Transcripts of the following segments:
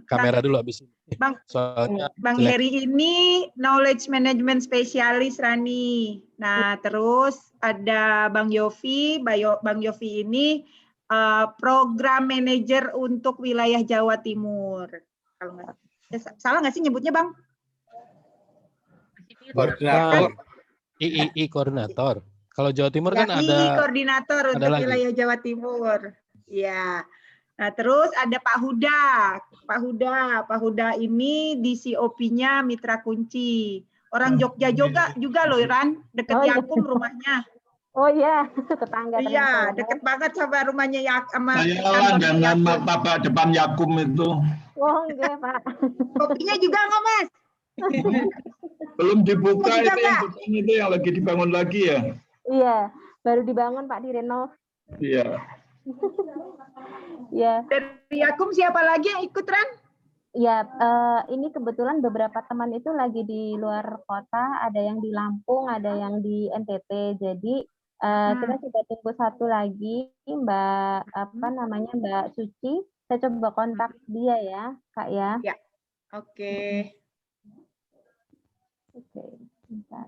kamera dulu habis ini. Bang, Soalnya Bang jelek. Heri ini knowledge management spesialis Rani. Nah, terus ada Bang Yofi. Bang Yofi ini program manager untuk wilayah Jawa Timur. Kalau nggak salah nggak sih nyebutnya, Bang? Koordinator. III koordinator. Kalau Jawa Timur Ya, kan ada koordinator untuk lagi. wilayah Jawa Timur. Ya. Nah, terus ada Pak Huda. Pak Huda ini di COP-nya Mitra Kunci. Orang Jogja juga loh, Ran. Deket Yakum rumahnya. Oh iya, tetangga. Iya, deket banget sama rumahnya sama Saya kantornya langganan Yakum. martabak depan Yakum itu. Oh enggak, Pak. Kopinya juga nggak, Mas? Belum dibuka Juga, itu yang depan itu yang lagi dibangun lagi ya. Iya, baru dibangun Pak, direnov. Iya. Iya. Dari Yakum siapa lagi yang ikut, Ran? Ya, ini kebetulan beberapa teman itu lagi di luar kota, ada yang di Lampung, ada yang di NTT. Jadi kita coba tunggu satu lagi, Mbak Suci. Saya coba kontak dia ya, Kak ya. Ya, oke. Oke, bentar.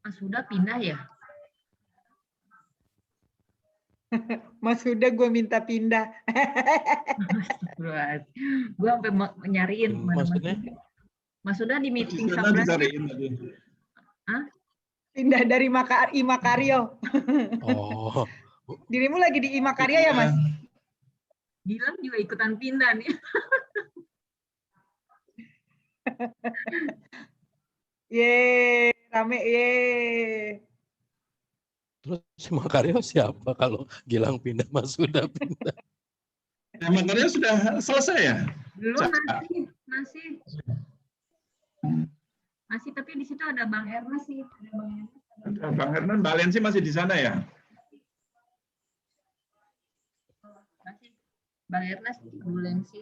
Mas Huda pindah ya? Mas Huda gue minta pindah. Gue sampai nyariin Maksudnya? Mas Huda di meeting Di sana 11. dicariin tadi. Hah? Pindah dari Imakario. Oh. Dirimu lagi di Imakario ya, Mas? Gilang juga ikutan pindah nih. Ye, rame ye. Terus si Makario siapa kalau Gilang pindah, Mas sudah pindah? Ya, makanya sudah selesai ya? Belum, masih, tapi di situ ada Bang Ernest sih. Ada Bang Hernan, Mbak Lensi masih di sana ya? Masih. Bang Ernest, Bu Lensi.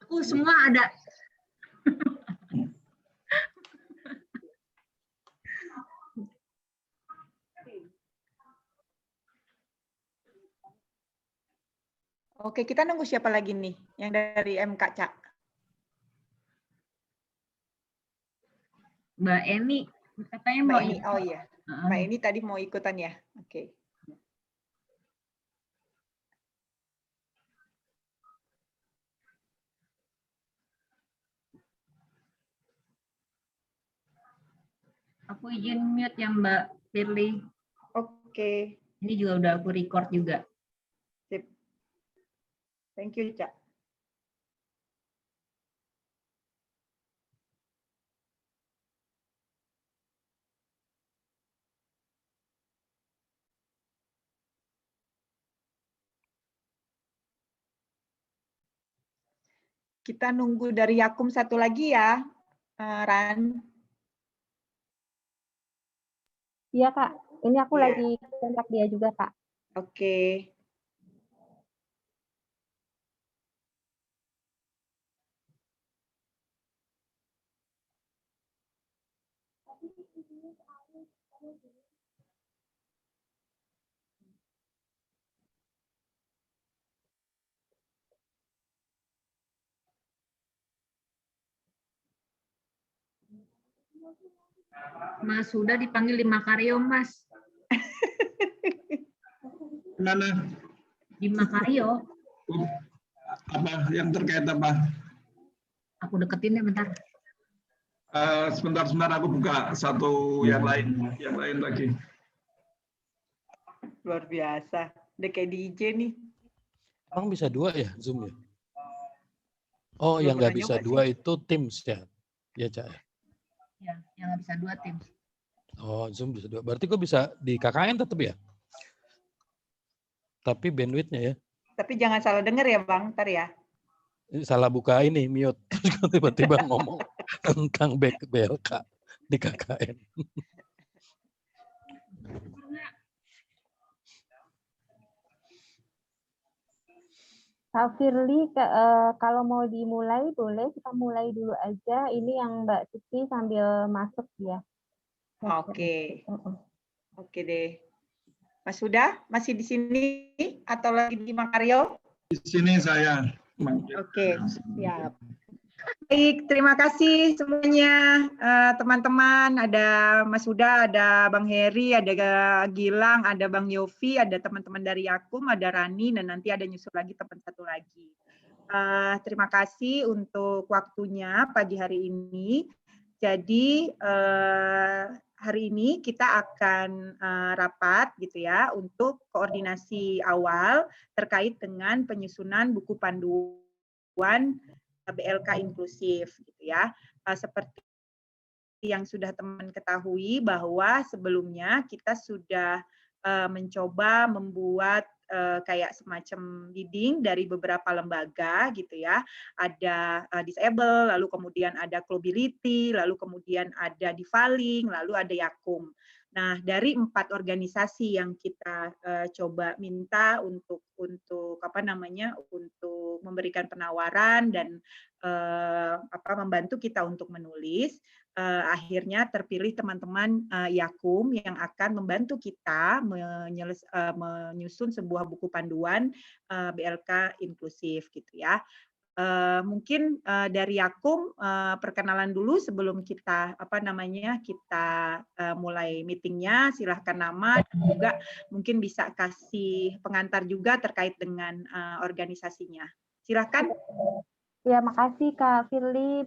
Aku semua ada. Oke, kita nunggu siapa lagi nih yang dari MK, Cak? Mbak Eni, katanya Mbak mau Eni, ikut. oh iya. Mbak Eni tadi mau ikutan ya? Oke. Aku izin mute ya Mbak Firly. Oke. Ini juga udah aku record juga. Sip. Thank you, Cak. Kita nunggu dari Yakum satu lagi ya, Ran. Iya, Kak. Ini aku Iya. lagi kontak dia juga, Kak. Oke. Mas sudah dipanggil di Makario, Mas. Mana? Di Makario. Apa yang terkait apa? Aku deketin ya bentar. Sebentar aku buka satu yang lain lagi. Luar biasa. Udah kayak DJ nih. Emang bisa dua ya Zoom ya? Oh, Belum yang nggak pernah bisa nyoba dua sih. itu Teams ya? Ya, Cak. Ya, yang nggak bisa dua tim. Oh, Zoom bisa dua. Berarti gue bisa di KKN tetap ya? Tapi bandwidth-nya ya? Tapi jangan salah denger ya, Bang. Ntar ya. Salah buka ini, mute. Terus gue tiba-tiba ngomong tentang BLK di KKN. Kak Firly, kalau mau dimulai boleh kita mulai dulu aja. Ini yang Mbak Suci sambil masuk ya. Oke, oke deh. Mas Huda masih di sini atau lagi di Makaryo? Di sini saya. Oke, siap. Baik, terima kasih semuanya teman-teman. Ada Mas Huda, ada Bang Heri, ada Gilang, ada Bang Yofi, ada teman-teman dari Yakum, ada Rani, dan nanti ada nyusul lagi teman satu lagi. Terima kasih untuk waktunya pagi hari ini. Jadi hari ini kita akan rapat gitu ya untuk koordinasi awal terkait dengan penyusunan buku panduan BLK inklusif gitu ya. Seperti yang sudah teman ketahui bahwa sebelumnya kita sudah mencoba membuat kayak semacam bidding dari beberapa lembaga gitu ya. Ada disable, lalu kemudian ada Clobility, lalu kemudian ada Divaling, lalu ada Yakum. Nah, dari 4 organisasi yang kita coba minta untuk memberikan penawaran dan membantu kita untuk menulis, akhirnya terpilih teman-teman Yakum yang akan membantu kita menyusun sebuah buku panduan BLK inklusif gitu ya. Mungkin dari Yakum perkenalan dulu sebelum kita kita mulai meetingnya. Silahkan nama dan juga mungkin bisa kasih pengantar juga terkait dengan organisasinya. Silahkan. Ya, makasih Kak Firly.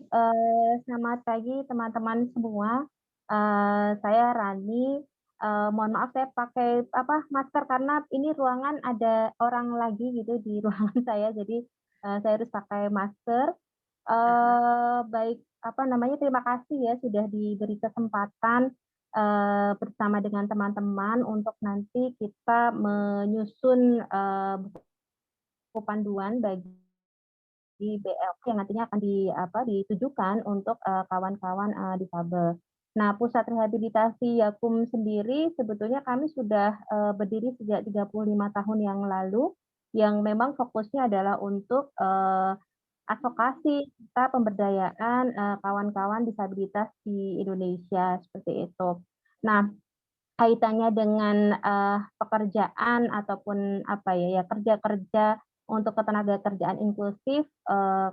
Selamat pagi teman-teman semua. Saya Rani. Mohon maaf saya pakai masker karena ini ruangan ada orang lagi gitu di ruangan saya, jadi saya harus pakai masker. Baik, terima kasih ya sudah diberi kesempatan bersama dengan teman-teman untuk nanti kita menyusun buku panduan bagi BLK yang nantinya akan ditujukan untuk kawan-kawan difabel. Nah, Pusat Rehabilitasi Yakum sendiri sebetulnya kami sudah berdiri sejak 35 tahun yang lalu, yang memang fokusnya adalah untuk advokasi serta pemberdayaan kawan-kawan disabilitas di Indonesia, seperti itu. Nah, kaitannya dengan pekerjaan ataupun kerja-kerja untuk ketenagakerjaan inklusif,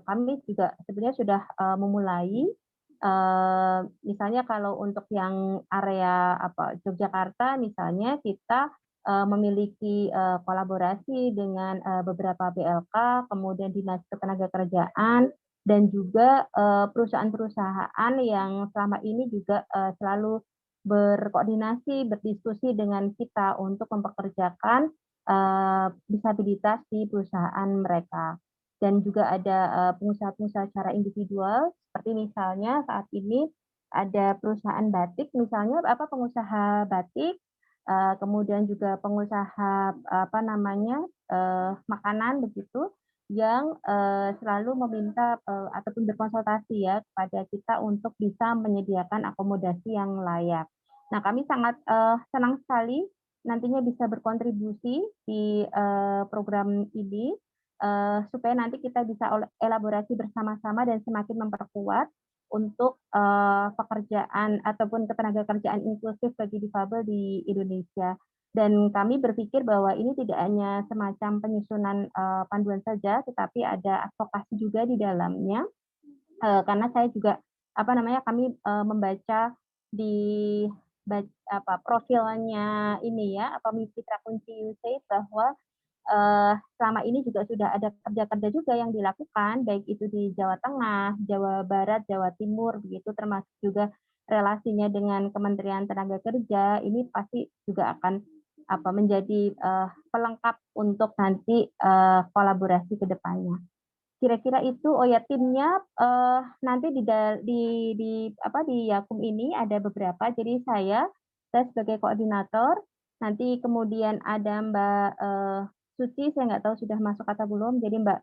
kami juga sebenarnya sudah memulai. Misalnya kalau untuk yang area Yogyakarta misalnya kita memiliki kolaborasi dengan beberapa BLK, kemudian Dinas Ketenagakerjaan, dan juga perusahaan-perusahaan yang selama ini juga selalu berkoordinasi, berdiskusi dengan kita untuk mempekerjakan disabilitas di perusahaan mereka. Dan juga ada pengusaha-pengusaha secara individual, seperti misalnya saat ini ada perusahaan batik, misalnya pengusaha batik, kemudian juga pengusaha makanan begitu, yang selalu meminta ataupun berkonsultasi ya kepada kita untuk bisa menyediakan akomodasi yang layak. Nah, kami sangat senang sekali nantinya bisa berkontribusi di program ini supaya nanti kita bisa elaborasi bersama-sama dan semakin memperkuat untuk pekerjaan ataupun ketenagakerjaan inklusif bagi difabel di Indonesia. Dan kami berpikir bahwa ini tidak hanya semacam penyusunan panduan saja, tetapi ada advokasi juga di dalamnya. Karena saya juga kami membaca di profilnya ini ya, Mitra Kunci USAID, bahwa selama ini juga sudah ada kerja-kerja juga yang dilakukan, baik itu di Jawa Tengah, Jawa Barat, Jawa Timur, begitu, termasuk juga relasinya dengan Kementerian Tenaga Kerja. Ini pasti juga akan menjadi pelengkap untuk nanti kolaborasi ke depannya. Kira-kira itu, timnya nanti di Yakum ini ada beberapa. Jadi saya sebagai koordinator, nanti kemudian ada Mbak Suci, saya nggak tahu sudah masuk atau belum. Jadi Mbak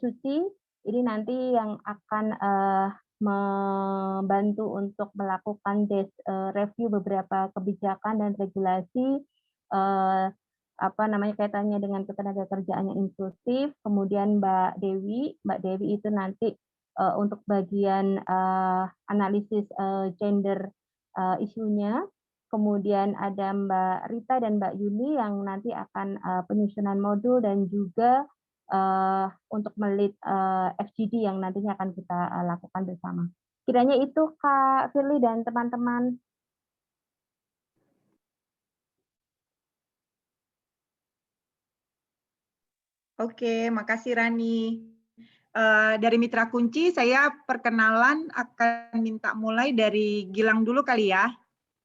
Suci ini nanti yang akan membantu untuk melakukan review beberapa kebijakan dan regulasi kaitannya dengan ketenagakerjaan yang inklusif. Kemudian Mbak Dewi itu nanti untuk bagian analisis gender isunya. Kemudian ada Mbak Rita dan Mbak Yuni yang nanti akan penyusunan modul dan juga untuk melit FGD yang nantinya akan kita lakukan bersama. Kiranya itu Kak Firly dan teman-teman. Oke, makasih Rani. Dari Mitra Kunci, saya perkenalan akan minta mulai dari Gilang dulu kali ya,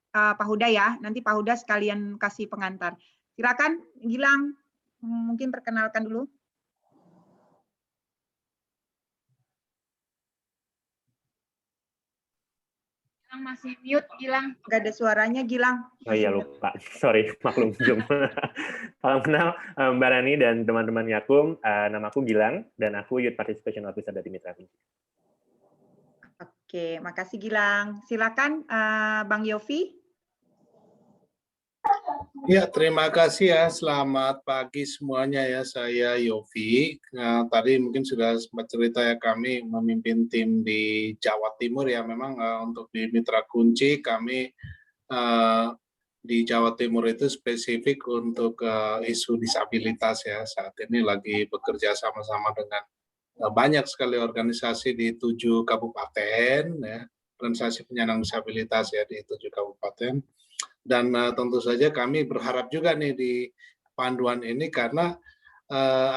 Pak Huda ya. Nanti Pak Huda sekalian kasih pengantar. Silakan Gilang, mungkin perkenalkan dulu. Gilang masih mute, Gilang. Nggak ada suaranya, Gilang. Oh iya lupa, sorry, maklum Zoom. Salam kenal Mbak Rani dan teman-teman Yakum. Nama aku Gilang dan aku Youth Participation Officer dari Mitra Kunci. Oke, makasih Gilang. Silakan Bang Yofi. Ya, terima kasih ya. Selamat pagi semuanya ya. Saya Yofi. Nah, tadi mungkin sudah sempat cerita ya, kami memimpin tim di Jawa Timur ya. Memang untuk di Mitra Kunci kami di Jawa Timur itu spesifik untuk isu disabilitas ya. Saat ini lagi bekerja sama-sama dengan banyak sekali organisasi di 7 kabupaten ya. Organisasi penyandang disabilitas ya di 7 kabupaten. Dan tentu saja kami berharap juga nih di panduan ini karena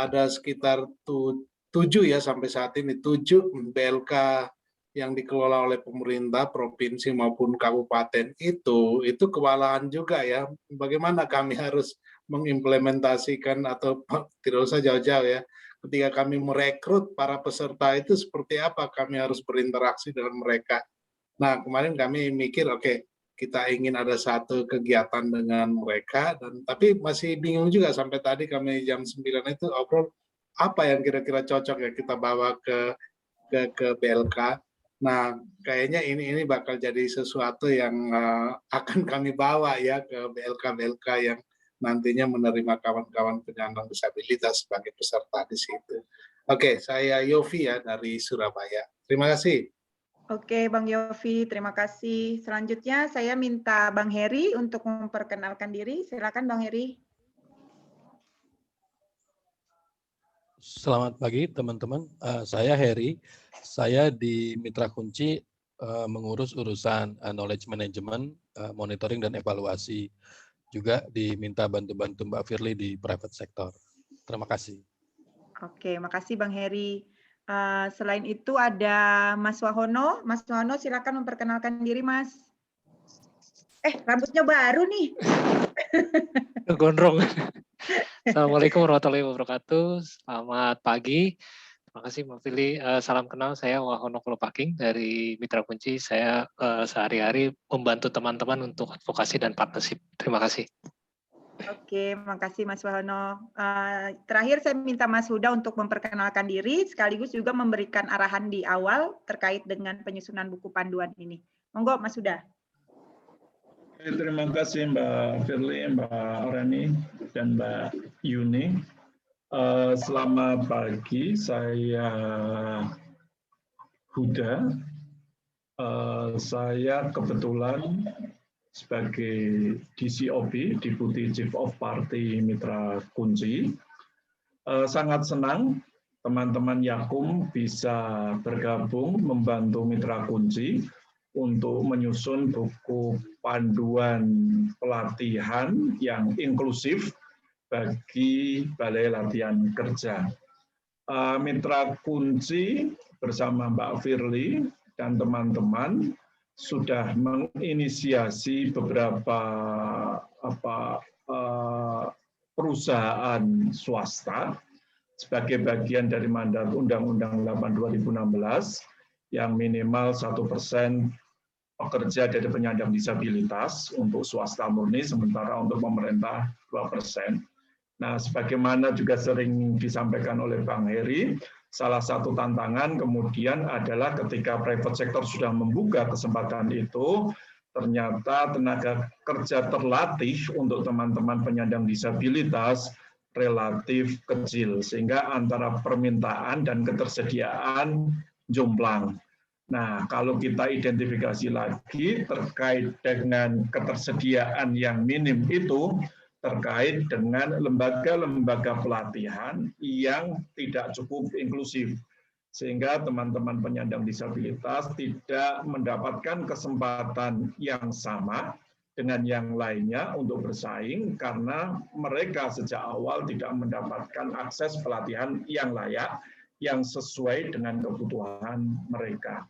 ada sekitar 7 ya sampai saat ini 7 BLK yang dikelola oleh pemerintah provinsi maupun kabupaten itu kewalahan juga ya. Bagaimana kami harus mengimplementasikan atau tidak usah jauh-jauh ya. Ketika kami merekrut para peserta itu seperti apa kami harus berinteraksi dengan mereka. Nah kemarin kami mikir oke, kita ingin ada satu kegiatan dengan mereka, tapi masih bingung juga sampai tadi kami jam 9 itu obrol apa yang kira-kira cocok ya kita bawa ke BLK. Nah, kayaknya ini bakal jadi sesuatu yang akan kami bawa ya ke BLK yang nantinya menerima kawan-kawan penyandang disabilitas sebagai peserta di situ. Oke, saya Yofi ya dari Surabaya. Terima kasih. Oke, Bang Yofi, terima kasih. Selanjutnya saya minta Bang Heri untuk memperkenalkan diri. Silakan Bang Heri. Selamat pagi teman-teman. Saya Heri. Saya di Mitra Kunci mengurus urusan knowledge management, monitoring dan evaluasi. Juga diminta bantu-bantu Mbak Firly di private sector. Terima kasih. Oke, makasih Bang Heri. Selain itu ada Mas Wahono. Mas Wahono silakan memperkenalkan diri, Mas. Rambutnya baru nih. Gondrong. Assalamualaikum warahmatullahi wabarakatuh. Selamat pagi. Terima kasih Mbak Firly. Salam kenal, saya Wahono Kolopaking dari Mitra Kunci. Saya sehari-hari membantu teman-teman untuk advokasi dan partnership. Terima kasih. Oke, makasih Mas Wahono. Terakhir saya minta Mas Huda untuk memperkenalkan diri, sekaligus juga memberikan arahan di awal terkait dengan penyusunan buku panduan ini. Monggo Mas Huda. Terima kasih Mbak Firly, Mbak Rani, dan Mbak Yuni. Selamat pagi, saya Huda. Saya kebetulan sebagai DCOP, Deputy Chief of Party Mitra Kunci. Sangat senang teman-teman Yakum bisa bergabung membantu Mitra Kunci untuk menyusun buku panduan pelatihan yang inklusif bagi Balai Latihan Kerja. Mitra Kunci bersama Mbak Firly dan teman-teman sudah menginisiasi beberapa perusahaan swasta sebagai bagian dari mandat Undang-Undang 8 2016 yang minimal 1% pekerja dari penyandang disabilitas untuk swasta murni, sementara untuk pemerintah 2%. Nah, sebagaimana juga sering disampaikan oleh Bang Heri, salah satu tantangan kemudian adalah ketika private sector sudah membuka kesempatan itu, ternyata tenaga kerja terlatih untuk teman-teman penyandang disabilitas relatif kecil, sehingga antara permintaan dan ketersediaan jomplang. Nah, kalau kita identifikasi lagi terkait dengan ketersediaan yang minim itu, terkait dengan lembaga-lembaga pelatihan yang tidak cukup inklusif, sehingga teman-teman penyandang disabilitas tidak mendapatkan kesempatan yang sama dengan yang lainnya untuk bersaing karena mereka sejak awal tidak mendapatkan akses pelatihan yang layak, yang sesuai dengan kebutuhan mereka.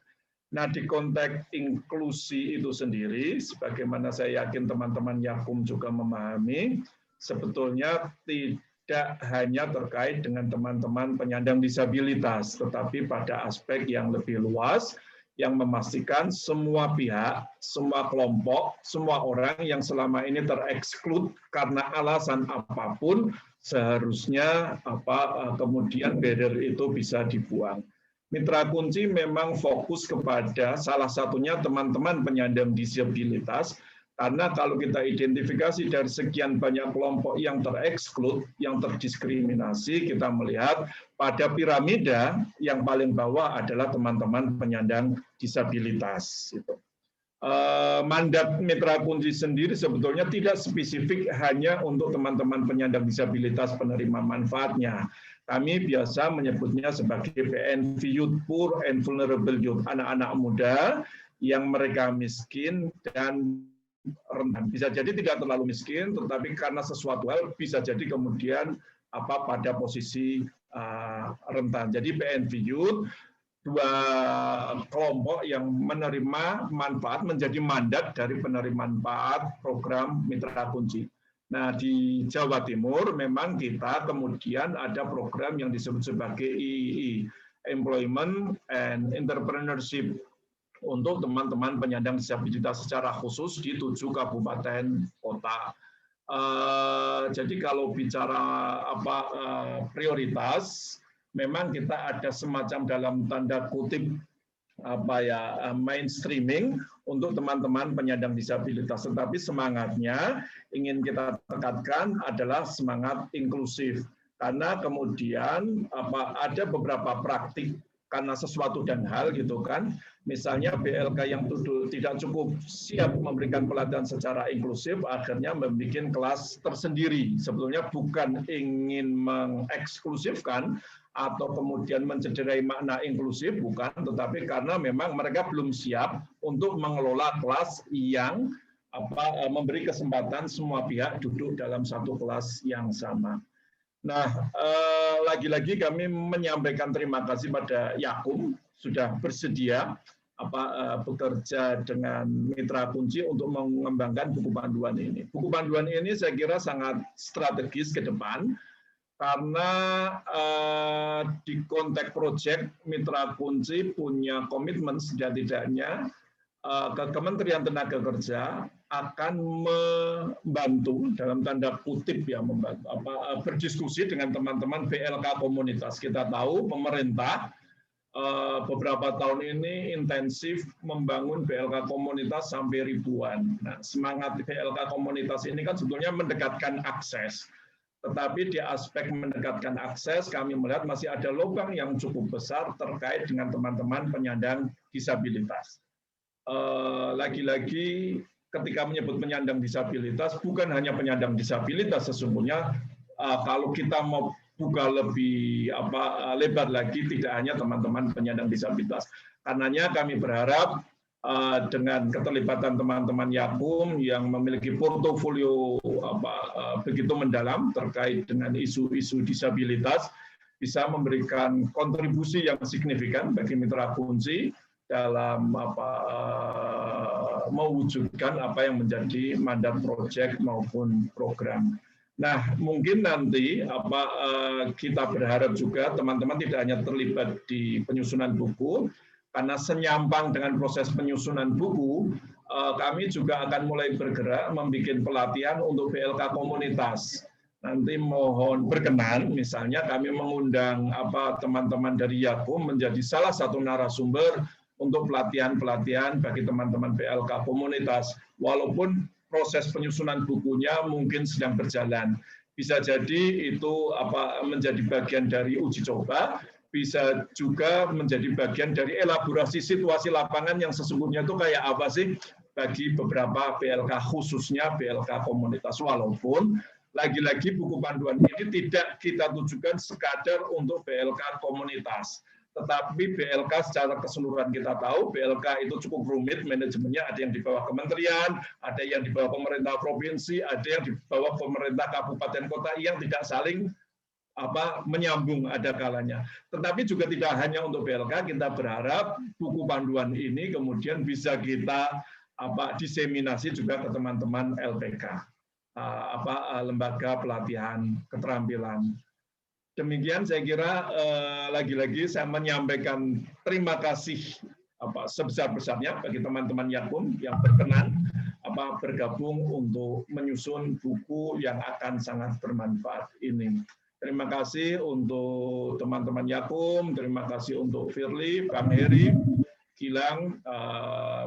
Nah, di konteks inklusi itu sendiri, sebagaimana saya yakin teman-teman Yakum juga memahami, sebetulnya tidak hanya terkait dengan teman-teman penyandang disabilitas, tetapi pada aspek yang lebih luas, yang memastikan semua pihak, semua kelompok, semua orang yang selama ini tereksklud karena alasan apapun, seharusnya kemudian barrier itu bisa dibuang. Mitra Kunci memang fokus kepada salah satunya teman-teman penyandang disabilitas, karena kalau kita identifikasi dari sekian banyak kelompok yang tereksklud, yang terdiskriminasi, kita melihat pada piramida yang paling bawah adalah teman-teman penyandang disabilitas. Mandat Mitra Kunci sendiri sebetulnya tidak spesifik hanya untuk teman-teman penyandang disabilitas penerima manfaatnya. Kami biasa menyebutnya sebagai PNV Youth, Poor and Vulnerable Youth, anak-anak muda yang mereka miskin dan rentan. Bisa jadi tidak terlalu miskin, tetapi karena sesuatu hal bisa jadi kemudian pada posisi rentan. Jadi PNV Youth, dua kelompok yang menerima manfaat menjadi mandat dari penerima manfaat program Mitra Kunci. Nah, di Jawa Timur memang kita kemudian ada program yang disebut sebagai EEE, Employment and Entrepreneurship, untuk teman-teman penyandang disabilitas secara khusus di 7 kabupaten kota. Jadi kalau bicara prioritas, memang kita ada semacam dalam tanda kutip mainstreaming untuk teman-teman penyandang disabilitas, tetapi semangatnya ingin kita tekankan adalah semangat inklusif, karena kemudian ada beberapa praktik karena sesuatu dan hal gitu kan, misalnya BLK yang tidak cukup siap memberikan pelatihan secara inklusif, akhirnya membuat kelas tersendiri. Sebetulnya bukan ingin mengeksklusifkan atau kemudian mencederai makna inklusif, bukan, tetapi karena memang mereka belum siap untuk mengelola kelas yang memberi kesempatan semua pihak duduk dalam satu kelas yang sama. Nah, lagi-lagi kami menyampaikan terima kasih pada Yakum sudah bersedia bekerja dengan Mitra Kunci untuk mengembangkan buku panduan ini. Buku panduan ini saya kira sangat strategis ke depan, karena di konteks proyek Mitra Kunci punya komitmen setidak-tidaknya ke Kementerian Tenaga Kerja akan membantu dalam tanda kutip ya, berdiskusi dengan teman-teman BLK komunitas. Kita tahu pemerintah beberapa tahun ini intensif membangun BLK komunitas sampai ribuan. Nah, semangat BLK komunitas ini kan sebetulnya mendekatkan akses. Tetapi di aspek mendekatkan akses, kami melihat masih ada lubang yang cukup besar terkait dengan teman-teman penyandang disabilitas. Lagi-lagi ketika menyebut penyandang disabilitas, bukan hanya penyandang disabilitas sesungguhnya, kalau kita mau buka lebih lebar lagi, tidak hanya teman-teman penyandang disabilitas. Karenanya kami berharap dengan keterlibatan teman-teman Yakum yang memiliki portofolio begitu mendalam terkait dengan isu-isu disabilitas, bisa memberikan kontribusi yang signifikan bagi Mitra Kunci dalam mewujudkan apa yang menjadi mandat proyek maupun program. Nah, mungkin nanti kita berharap juga teman-teman tidak hanya terlibat di penyusunan buku, karena senyampang dengan proses penyusunan buku, kami juga akan mulai bergerak membuat pelatihan untuk BLK komunitas. Nanti mohon berkenan, misalnya kami mengundang teman-teman dari Yakum menjadi salah satu narasumber untuk pelatihan-pelatihan bagi teman-teman BLK komunitas, walaupun proses penyusunan bukunya mungkin sedang berjalan. Bisa jadi itu menjadi bagian dari uji coba, bisa juga menjadi bagian dari elaborasi situasi lapangan yang sesungguhnya itu kayak apa sih bagi beberapa BLK, khususnya BLK komunitas. Walaupun lagi-lagi buku panduan ini tidak kita tujukan sekadar untuk BLK komunitas. Tetapi BLK secara keseluruhan kita tahu, BLK itu cukup rumit manajemennya, ada yang di bawah kementerian, ada yang di bawah pemerintah provinsi, ada yang di bawah pemerintah kabupaten kota yang tidak saling menyambung ada kalanya. Tetapi juga tidak hanya untuk BLK, kita berharap buku panduan ini kemudian bisa kita diseminasi juga ke teman-teman LPK, lembaga pelatihan keterampilan. Demikian saya kira lagi-lagi saya menyampaikan terima kasih sebesar-besarnya bagi teman-teman Yakum yang berkenan bergabung untuk menyusun buku yang akan sangat bermanfaat ini. Terima kasih untuk teman-teman Yakum, terima kasih untuk Firly, Bang Heri, Gilang,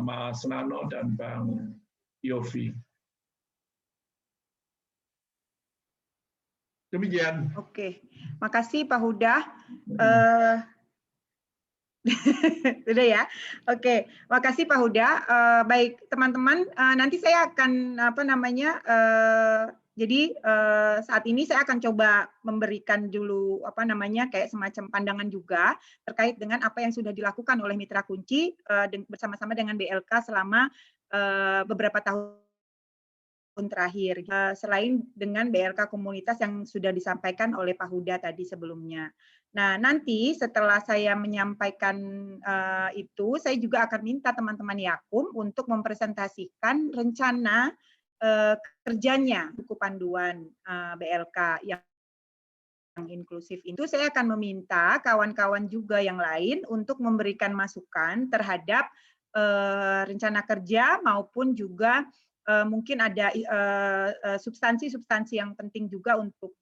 Mas Nano, dan Bang Yofi. Demikian. Oke, makasih Pak Huda. Sudah ya. Oke, makasih Pak Huda. Baik teman-teman, nanti saya akan jadi saat ini saya akan coba memberikan dulu kayak semacam pandangan juga terkait dengan apa yang sudah dilakukan oleh Mitra Kunci bersama-sama dengan BLK selama beberapa tahun terakhir, selain dengan BLK komunitas yang sudah disampaikan oleh Pak Huda tadi sebelumnya. Nah, nanti setelah saya menyampaikan itu, saya juga akan minta teman-teman Yakum untuk mempresentasikan rencana kerjanya buku panduan BLK yang inklusif. Itu saya akan meminta kawan-kawan juga yang lain untuk memberikan masukan terhadap rencana kerja maupun juga mungkin ada substansi-substansi yang penting juga untuk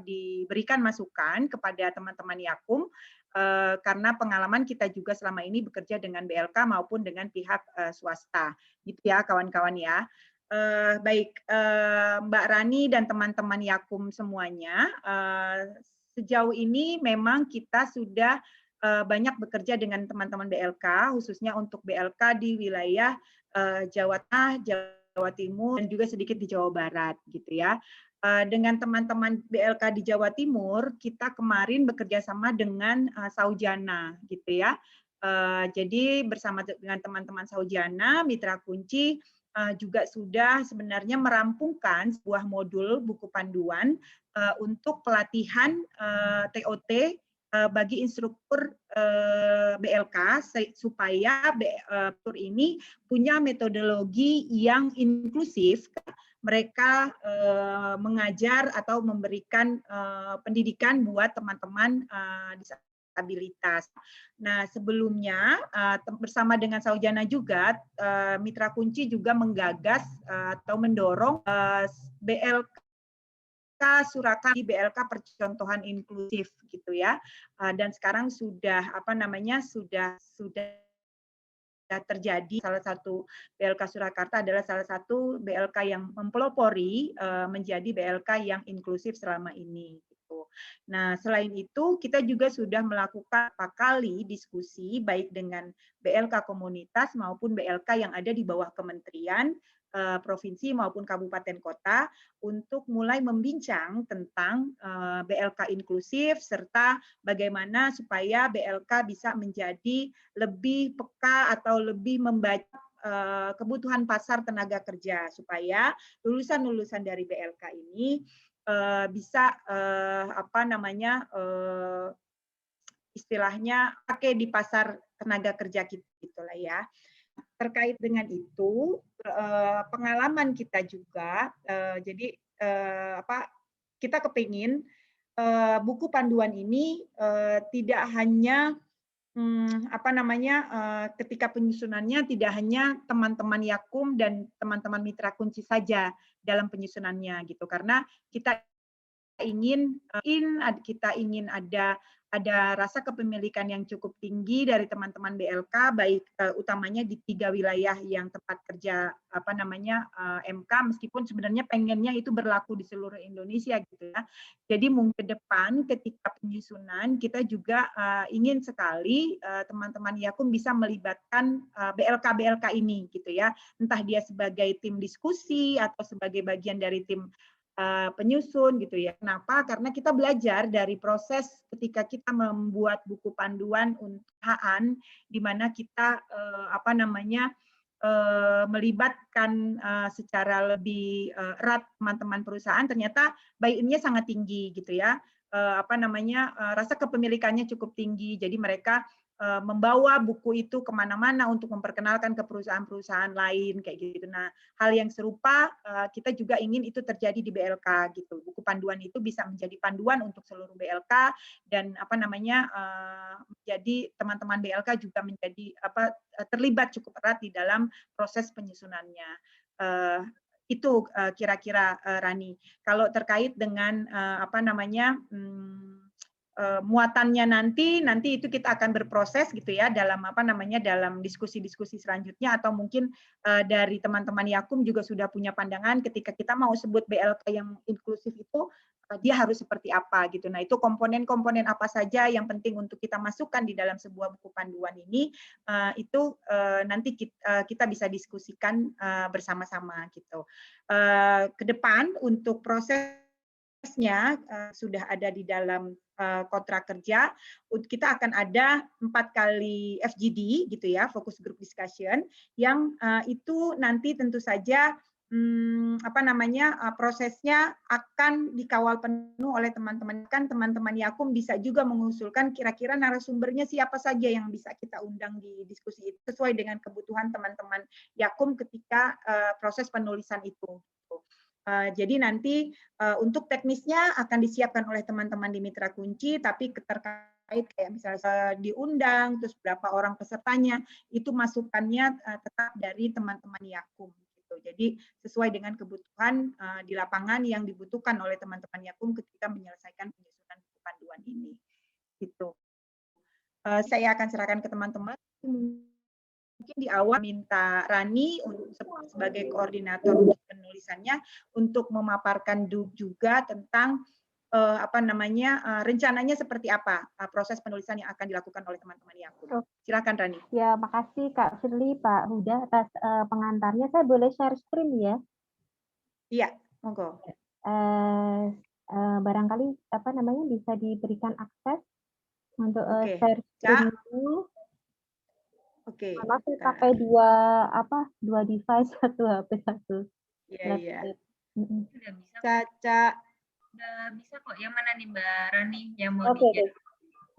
diberikan masukan kepada teman-teman Yakum karena pengalaman kita juga selama ini bekerja dengan BLK maupun dengan pihak swasta, gitu ya kawan-kawan ya. Baik Mbak Rani dan teman-teman Yakum semuanya, sejauh ini memang kita sudah banyak bekerja dengan teman-teman BLK, khususnya untuk BLK di wilayah Jawa Tengah, Jawa Timur, dan juga sedikit di Jawa Barat, gitu ya. Dengan teman-teman BLK di Jawa Timur, kita kemarin bekerja sama dengan Saujana, gitu ya. Jadi bersama dengan teman-teman Saujana, Mitra Kunci juga sudah sebenarnya merampungkan sebuah modul buku panduan untuk pelatihan TOT bagi instruktur BLK supaya instruktur ini punya metodologi yang inklusif. Mereka mengajar atau memberikan pendidikan buat teman-teman disabilitas. Nah, sebelumnya bersama dengan Saujana juga Mitra Kunci juga menggagas atau mendorong BLK Surakarta di BLK percontohan inklusif gitu ya, dan sekarang sudah sudah terjadi. Salah satu BLK Surakarta adalah salah satu BLK yang mempelopori menjadi BLK yang inklusif selama ini. Gitu. Nah, selain itu kita juga sudah melakukan beberapa kali diskusi baik dengan BLK komunitas maupun BLK yang ada di bawah kementerian, provinsi maupun kabupaten kota untuk mulai membincang tentang BLK inklusif serta bagaimana supaya BLK bisa menjadi lebih peka atau lebih membaca kebutuhan pasar tenaga kerja supaya lulusan-lulusan dari BLK ini bisa istilahnya pakai di pasar tenaga kerja kita gitulah ya. Terkait dengan itu, pengalaman kita juga, jadi kita kepingin buku panduan ini tidak hanya ketika penyusunannya tidak hanya teman-teman Yakum dan teman-teman Mitra Kunci saja dalam penyusunannya gitu, karena kita kita ingin ada rasa kepemilikan yang cukup tinggi dari teman-teman BLK, baik utamanya di 3 wilayah yang tempat kerja MK, meskipun sebenarnya pengennya itu berlaku di seluruh Indonesia gitu ya. Jadi mungkin ke depan ketika penyusunan kita juga ingin sekali teman-teman Yakum bisa melibatkan BLK ini gitu ya, entah dia sebagai tim diskusi atau sebagai bagian dari tim penyusun gitu ya. Kenapa? Karena kita belajar dari proses ketika kita membuat buku panduan untuk perusahaan, di mana kita melibatkan secara lebih erat teman-teman perusahaan, ternyata buy-in-nya sangat tinggi gitu ya. Rasa kepemilikannya cukup tinggi. Jadi mereka membawa buku itu kemana-mana untuk memperkenalkan ke perusahaan-perusahaan lain kayak gitu. Nah, hal yang serupa kita juga ingin itu terjadi di BLK gitu. Buku panduan itu bisa menjadi panduan untuk seluruh BLK dan menjadi teman-teman BLK juga menjadi terlibat cukup erat di dalam proses penyusunannya. Itu kira-kira Rani. Kalau terkait dengan muatannya nanti itu kita akan berproses gitu ya dalam dalam diskusi-diskusi selanjutnya, atau mungkin dari teman-teman Yakum juga sudah punya pandangan ketika kita mau sebut BLK yang inklusif itu dia harus seperti apa gitu. Nah, itu komponen-komponen apa saja yang penting untuk kita masukkan di dalam sebuah buku panduan ini, itu nanti kita bisa diskusikan bersama-sama gitu. Ke depan untuk prosesnya sudah ada di dalam kontrak kerja, kita akan ada 4 kali FGD gitu ya, focus group discussion, yang itu nanti tentu saja prosesnya akan dikawal penuh oleh teman-teman. Kan teman-teman Yakum bisa juga mengusulkan kira-kira narasumbernya siapa saja yang bisa kita undang di diskusi itu sesuai dengan kebutuhan teman-teman Yakum ketika proses penulisan itu. Jadi nanti untuk teknisnya akan disiapkan oleh teman-teman di Mitra Kunci, tapi terkait kayak misalnya diundang, terus berapa orang pesertanya, itu masukannya tetap dari teman-teman Yakum. Gitu. Jadi sesuai dengan kebutuhan di lapangan yang dibutuhkan oleh teman-teman Yakum ketika menyelesaikan penyusunan buku panduan ini. Gitu. Saya akan serahkan ke teman-teman. Mungkin di awal minta Rani sebagai koordinator untuk penulisannya untuk memaparkan juga tentang rencananya seperti apa proses penulisan yang akan dilakukan oleh teman-teman Yakum. Silakan Rani. Ya, makasih Kak Firly, Pak Huda atas pengantarnya. Saya boleh share screen ya? Iya, monggo. Barangkali bisa diberikan akses untuk share screen dulu. Oke. Karena saya pakai dua device, satu HP, satu laptop. Sudah bisa. Caca. Udah bisa kok. Yang mana nih Mbak Rani yang mau Oke.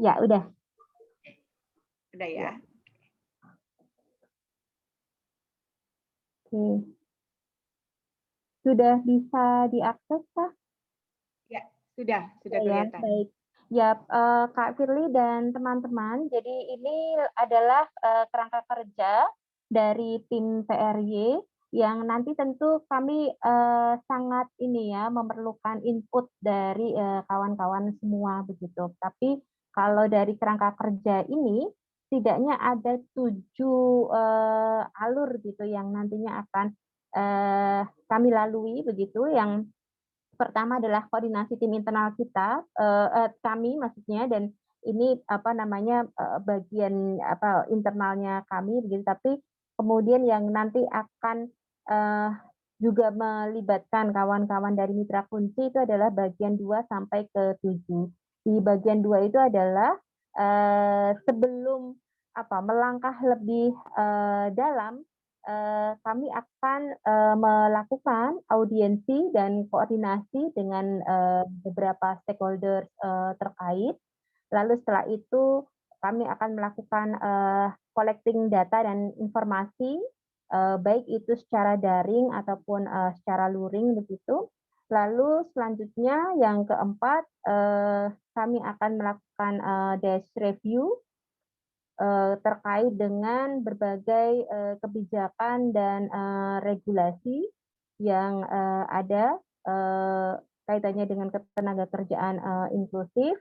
Ya, udah. Udah ya. Oke. Sudah bisa diakses kah? Ya, sudah kelihatan. Ya, baik. Ya, Kak Firly dan teman-teman, jadi ini adalah kerangka kerja dari tim PRY yang nanti tentu kami sangat memerlukan input dari kawan-kawan semua begitu. Tapi kalau dari kerangka kerja ini setidaknya ada 7 alur gitu yang nantinya akan kami lalui begitu. Yang pertama adalah koordinasi tim internal kita, kami maksudnya, dan ini bagian internalnya kami begitu. Tapi kemudian yang nanti akan juga melibatkan kawan-kawan dari Mitra Kunci itu adalah bagian 2 sampai ke 7. Di bagian 2 itu adalah sebelum melangkah lebih dalam, kami akan melakukan audiensi dan koordinasi dengan beberapa stakeholder terkait. Lalu setelah itu kami akan melakukan collecting data dan informasi, baik itu secara daring ataupun secara luring begitu. Lalu selanjutnya yang keempat, kami akan melakukan desk review terkait dengan berbagai kebijakan dan regulasi yang ada kaitannya dengan ketenagakerjaan inklusif.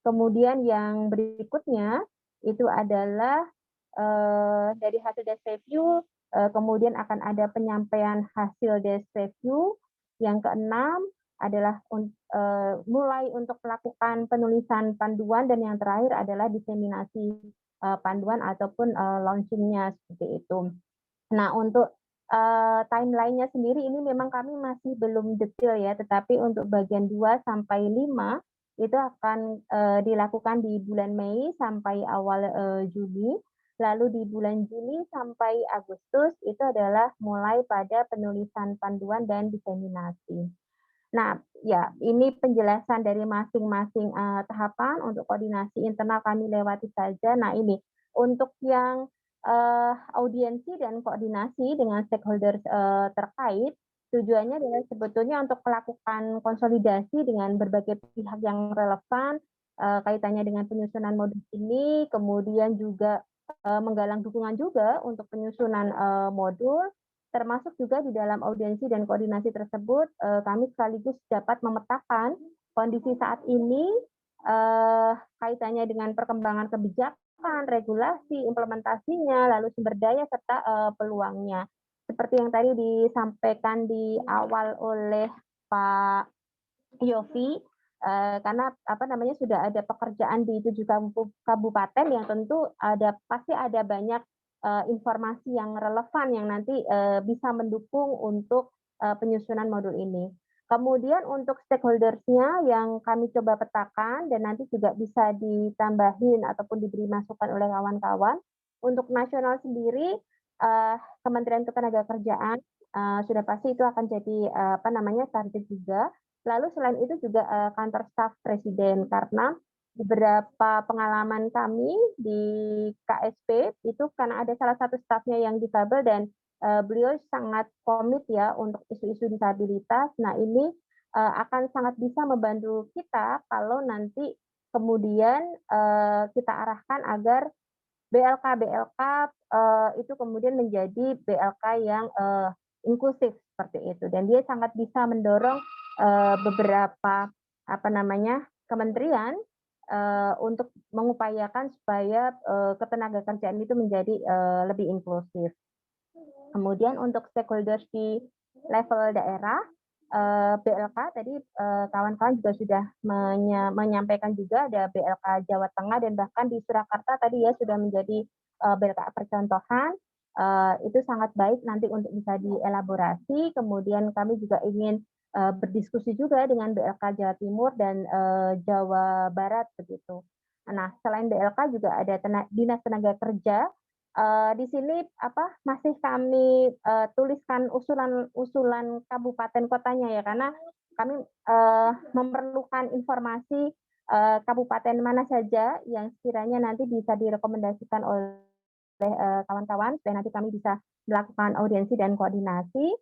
Kemudian yang berikutnya itu adalah dari hasil desk review, kemudian akan ada penyampaian hasil desk review. Yang keenam adalah mulai untuk melakukan penulisan panduan, dan yang terakhir adalah diseminasi panduan ataupun launching-nya seperti itu. Nah, untuk timeline-nya sendiri ini memang kami masih belum detail ya, tetapi untuk bagian 2 sampai 5 itu akan dilakukan di bulan Mei sampai awal Juni. Lalu di bulan Juni sampai Agustus itu adalah mulai pada penulisan panduan dan diseminasi. Nah, ya ini penjelasan dari masing-masing tahapan. Untuk koordinasi internal kami lewati saja. Nah, ini untuk yang audiensi dan koordinasi dengan stakeholders terkait, tujuannya adalah sebetulnya untuk melakukan konsolidasi dengan berbagai pihak yang relevan kaitannya dengan penyusunan modul ini, kemudian juga menggalang dukungan juga untuk penyusunan modul, termasuk juga di dalam audiensi dan koordinasi tersebut kami sekaligus dapat memetakan kondisi saat ini kaitannya dengan perkembangan kebijakan, regulasi, implementasinya, lalu sumber daya serta peluangnya. Seperti yang tadi disampaikan di awal oleh Pak Yofi, karena sudah ada pekerjaan di 7 kabupaten yang tentu pasti ada banyak informasi yang relevan yang nanti bisa mendukung untuk penyusunan modul ini. Kemudian untuk stakeholders-nya yang kami coba petakan dan nanti juga bisa ditambahin ataupun diberi masukan oleh kawan-kawan. Untuk nasional sendiri, Kementerian Ketenagakerjaan sudah pasti itu akan jadi target juga. Lalu selain itu juga kantor staf presiden, karena beberapa pengalaman kami di KSP itu karena ada salah satu stafnya yang difabel dan beliau sangat komit ya untuk isu-isu disabilitas. Nah, ini akan sangat bisa membantu kita kalau nanti kemudian kita arahkan agar BLK itu kemudian menjadi BLK yang inklusif seperti itu, dan dia sangat bisa mendorong beberapa kementerian untuk mengupayakan supaya ketenagakerjaan itu menjadi lebih inklusif. Kemudian untuk stakeholders di level daerah, BLK tadi kawan-kawan juga sudah menyampaikan juga ada BLK Jawa Tengah, dan bahkan di Surakarta tadi ya sudah menjadi BLK percontohan. Itu sangat baik nanti untuk bisa dielaborasi. Kemudian kami juga ingin berdiskusi juga dengan BLK Jawa Timur dan Jawa Barat begitu. Nah, selain BLK juga ada Dinas Tenaga Kerja. Di sini masih kami tuliskan usulan kabupaten kotanya ya, karena kami memerlukan informasi kabupaten mana saja yang sekiranya nanti bisa direkomendasikan oleh kawan-kawan supaya nanti kami bisa melakukan audiensi dan koordinasi.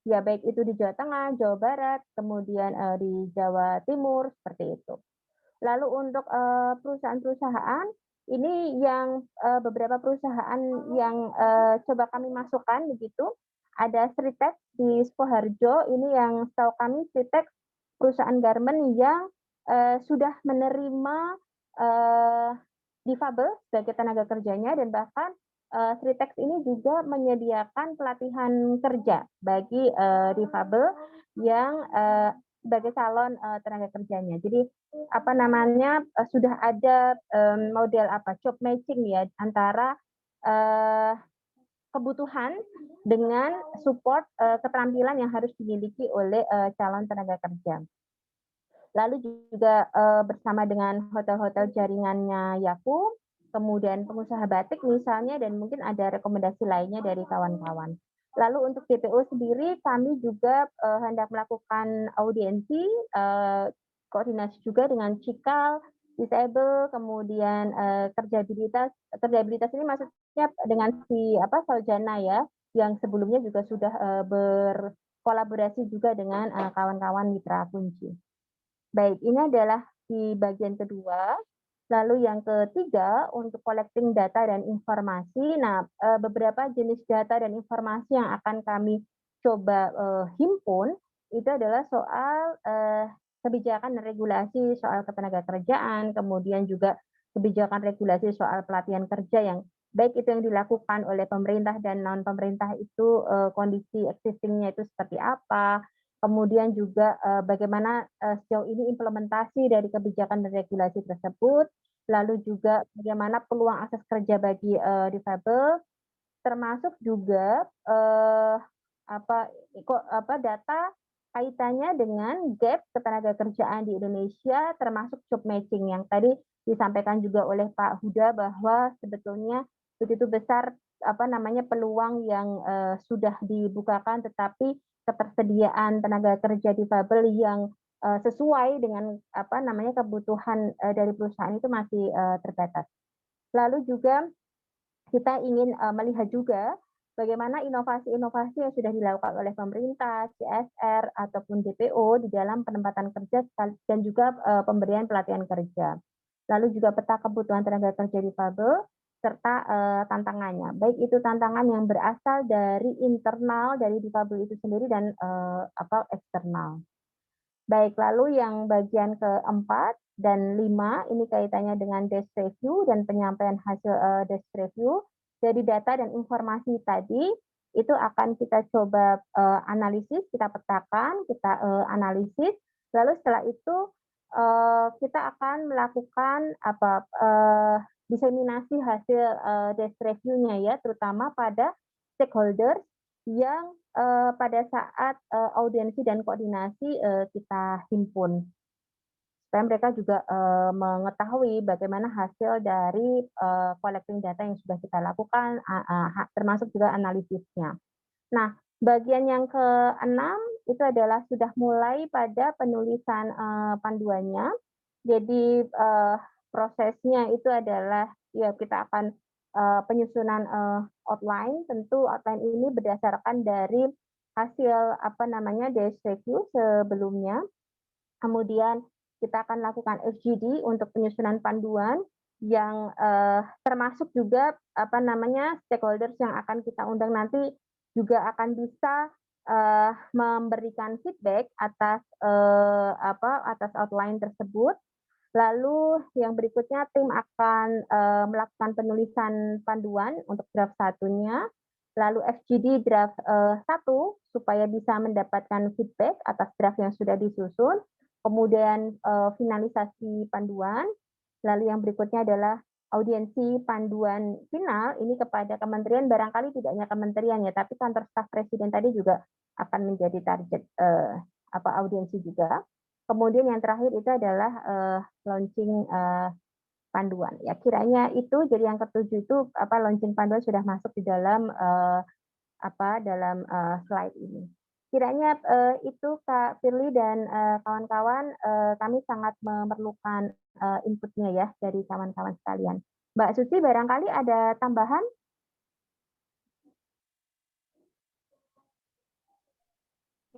Ya baik itu di Jawa Tengah, Jawa Barat, kemudian di Jawa Timur seperti itu. Lalu untuk perusahaan-perusahaan, ini yang beberapa perusahaan yang coba kami masukkan begitu. Ada Sritex di Sukoharjo, ini yang setahu kami Sritex perusahaan garment yang sudah menerima difabel sebagai tenaga kerjanya, dan bahkan Sritex ini juga menyediakan pelatihan kerja bagi difabel yang sebagai calon tenaga kerjanya. Jadi sudah ada model job matching ya antara kebutuhan dengan support keterampilan yang harus dimiliki oleh calon tenaga kerja. Lalu juga bersama dengan hotel-hotel jaringannya Yakum, kemudian pengusaha batik misalnya, dan mungkin ada rekomendasi lainnya dari kawan-kawan. Lalu untuk DPO sendiri kami juga hendak melakukan audiensi, koordinasi juga dengan Cikal, disable, kemudian kerjabilitas ini maksudnya dengan si Saljana ya, yang sebelumnya juga sudah berkolaborasi juga dengan kawan-kawan mitra kunci. Baik, ini adalah di bagian kedua. Lalu yang ketiga untuk collecting data dan informasi. Nah, beberapa jenis data dan informasi yang akan kami coba himpun itu adalah soal kebijakan dan regulasi soal ketenagakerjaan, kemudian juga kebijakan regulasi soal pelatihan kerja yang baik itu yang dilakukan oleh pemerintah dan non pemerintah itu kondisi existing-nya itu seperti apa, kemudian juga bagaimana sejauh ini implementasi dari kebijakan dan regulasi tersebut, lalu juga bagaimana peluang akses kerja bagi difabel, termasuk juga data kaitannya dengan gap ketenagakerjaan di Indonesia, termasuk job matching yang tadi disampaikan juga oleh Pak Huda bahwa sebetulnya begitu besar peluang yang sudah dibukakan, tetapi ketersediaan tenaga kerja difabel yang sesuai dengan kebutuhan dari perusahaan itu masih terbatas. Lalu juga kita ingin melihat juga bagaimana inovasi-inovasi yang sudah dilakukan oleh pemerintah, CSR, ataupun DPO di dalam penempatan kerja dan juga pemberian pelatihan kerja. Lalu juga peta kebutuhan tenaga kerja difabel, serta tantangannya. Baik itu tantangan yang berasal dari internal, dari difabel itu sendiri, dan eksternal. Baik, lalu yang bagian keempat dan 5, ini kaitannya dengan desk review dan penyampaian hasil desk review. Dari data dan informasi tadi, itu akan kita coba analisis, kita petakan, kita analisis, lalu setelah itu kita akan melakukan diseminasi hasil desk review-nya ya, terutama pada stakeholders yang pada saat audiensi dan koordinasi kita himpun, supaya mereka juga mengetahui bagaimana hasil dari collecting data yang sudah kita lakukan, termasuk juga analisisnya. Nah, bagian yang ke-6 itu adalah sudah mulai pada penulisan panduannya. Jadi prosesnya itu adalah ya kita akan penyusunan outline. Tentu outline ini berdasarkan dari hasil desk review sebelumnya. Kemudian kita akan lakukan FGD untuk penyusunan panduan yang termasuk juga stakeholders yang akan kita undang nanti juga akan bisa memberikan feedback atas outline tersebut. Lalu yang berikutnya tim akan melakukan penulisan panduan untuk draft 1-nya, lalu FGD draft 1 supaya bisa mendapatkan feedback atas draft yang sudah disusun, kemudian finalisasi panduan, lalu yang berikutnya adalah audiensi panduan final ini kepada kementerian, barangkali tidak hanya kementerian ya, tapi kantor staf presiden tadi juga akan menjadi target audiensi juga. Kemudian yang terakhir itu adalah launching panduan. Ya kiranya itu jadi yang ke-7 itu launching panduan sudah masuk di dalam slide ini. Kiranya itu Kak Firly dan kawan-kawan, kami sangat memerlukan inputnya ya dari kawan-kawan sekalian. Mbak Suci barangkali ada tambahan?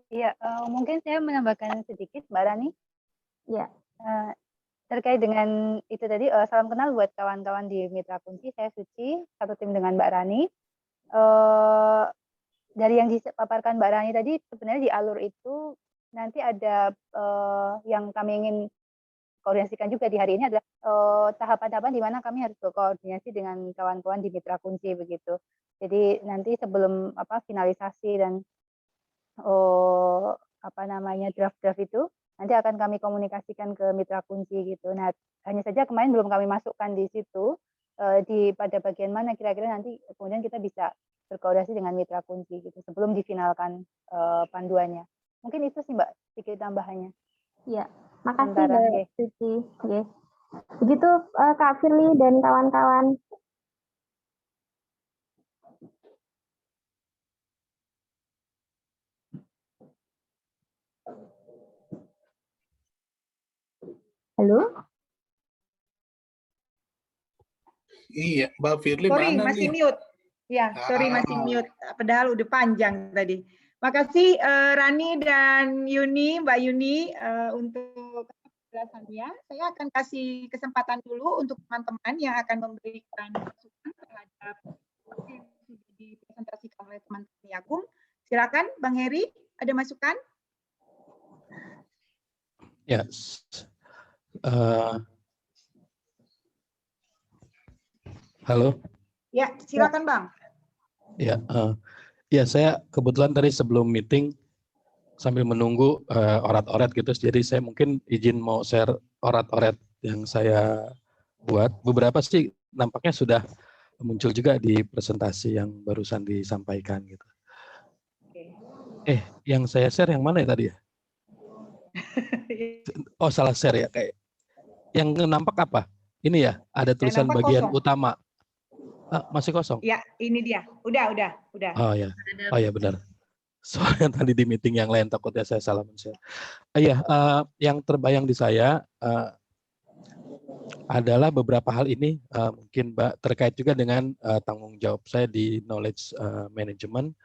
Iya, mungkin saya menambahkan sedikit, Mbak Rani. Ya. Terkait dengan itu tadi, salam kenal buat kawan-kawan di Mitra Kunci. Saya Suci, satu tim dengan Mbak Rani. Dari yang dipaparkan Mbak Rani tadi, sebenarnya di alur itu nanti ada yang kami ingin koordinasikan juga di hari ini adalah tahapan-tahapan di mana kami harus berkoordinasi dengan kawan-kawan di Mitra Kunci begitu. Jadi nanti sebelum finalisasi dan draft-draft itu nanti akan kami komunikasikan ke Mitra Kunci gitu. Nah, hanya saja kemarin belum kami masukkan di situ pada bagian mana kira-kira nanti kemudian kita bisa berkoordinasi dengan Mitra Kunci gitu sebelum difinalkan panduannya. Mungkin itu sih Mbak sedikit tambahannya. Iya, makasih Mbak Suci. Yes. Begitu Kak Firly dan kawan-kawan. Halo? Iya, Mbak Firly sorry, mana masih nih? mute. Ya, sorry masih mute. Padahal udah panjang tadi. Makasih Rani dan Yuni, Mbak Yuni untuk penjelasannya. Saya akan kasih kesempatan dulu untuk teman-teman yang akan memberikan masukan terhadap yang sudah dipresentasikan oleh teman-teman Yakum. Silakan Bang Heri, ada masukan? Ya, halo. Ya, silakan Bang. Ya, ya saya kebetulan tadi sebelum meeting sambil menunggu orat-oret gitu, jadi saya mungkin izin mau share orat-oret yang saya buat. Beberapa sih nampaknya sudah muncul juga di presentasi yang barusan disampaikan gitu. Yang saya share yang mana ya tadi ya? Oh, salah share ya kayak. Yang nampak apa? Ini ya, ada tulisan bagian kosong. utama. Masih kosong? Ya, ini dia. Udah. Oh ya. Oh ya benar. Soalnya tadi di meeting yang lain takutnya saya salah men-share. Yang terbayang di saya adalah beberapa hal ini mungkin Mbak terkait juga dengan tanggung jawab saya di knowledge management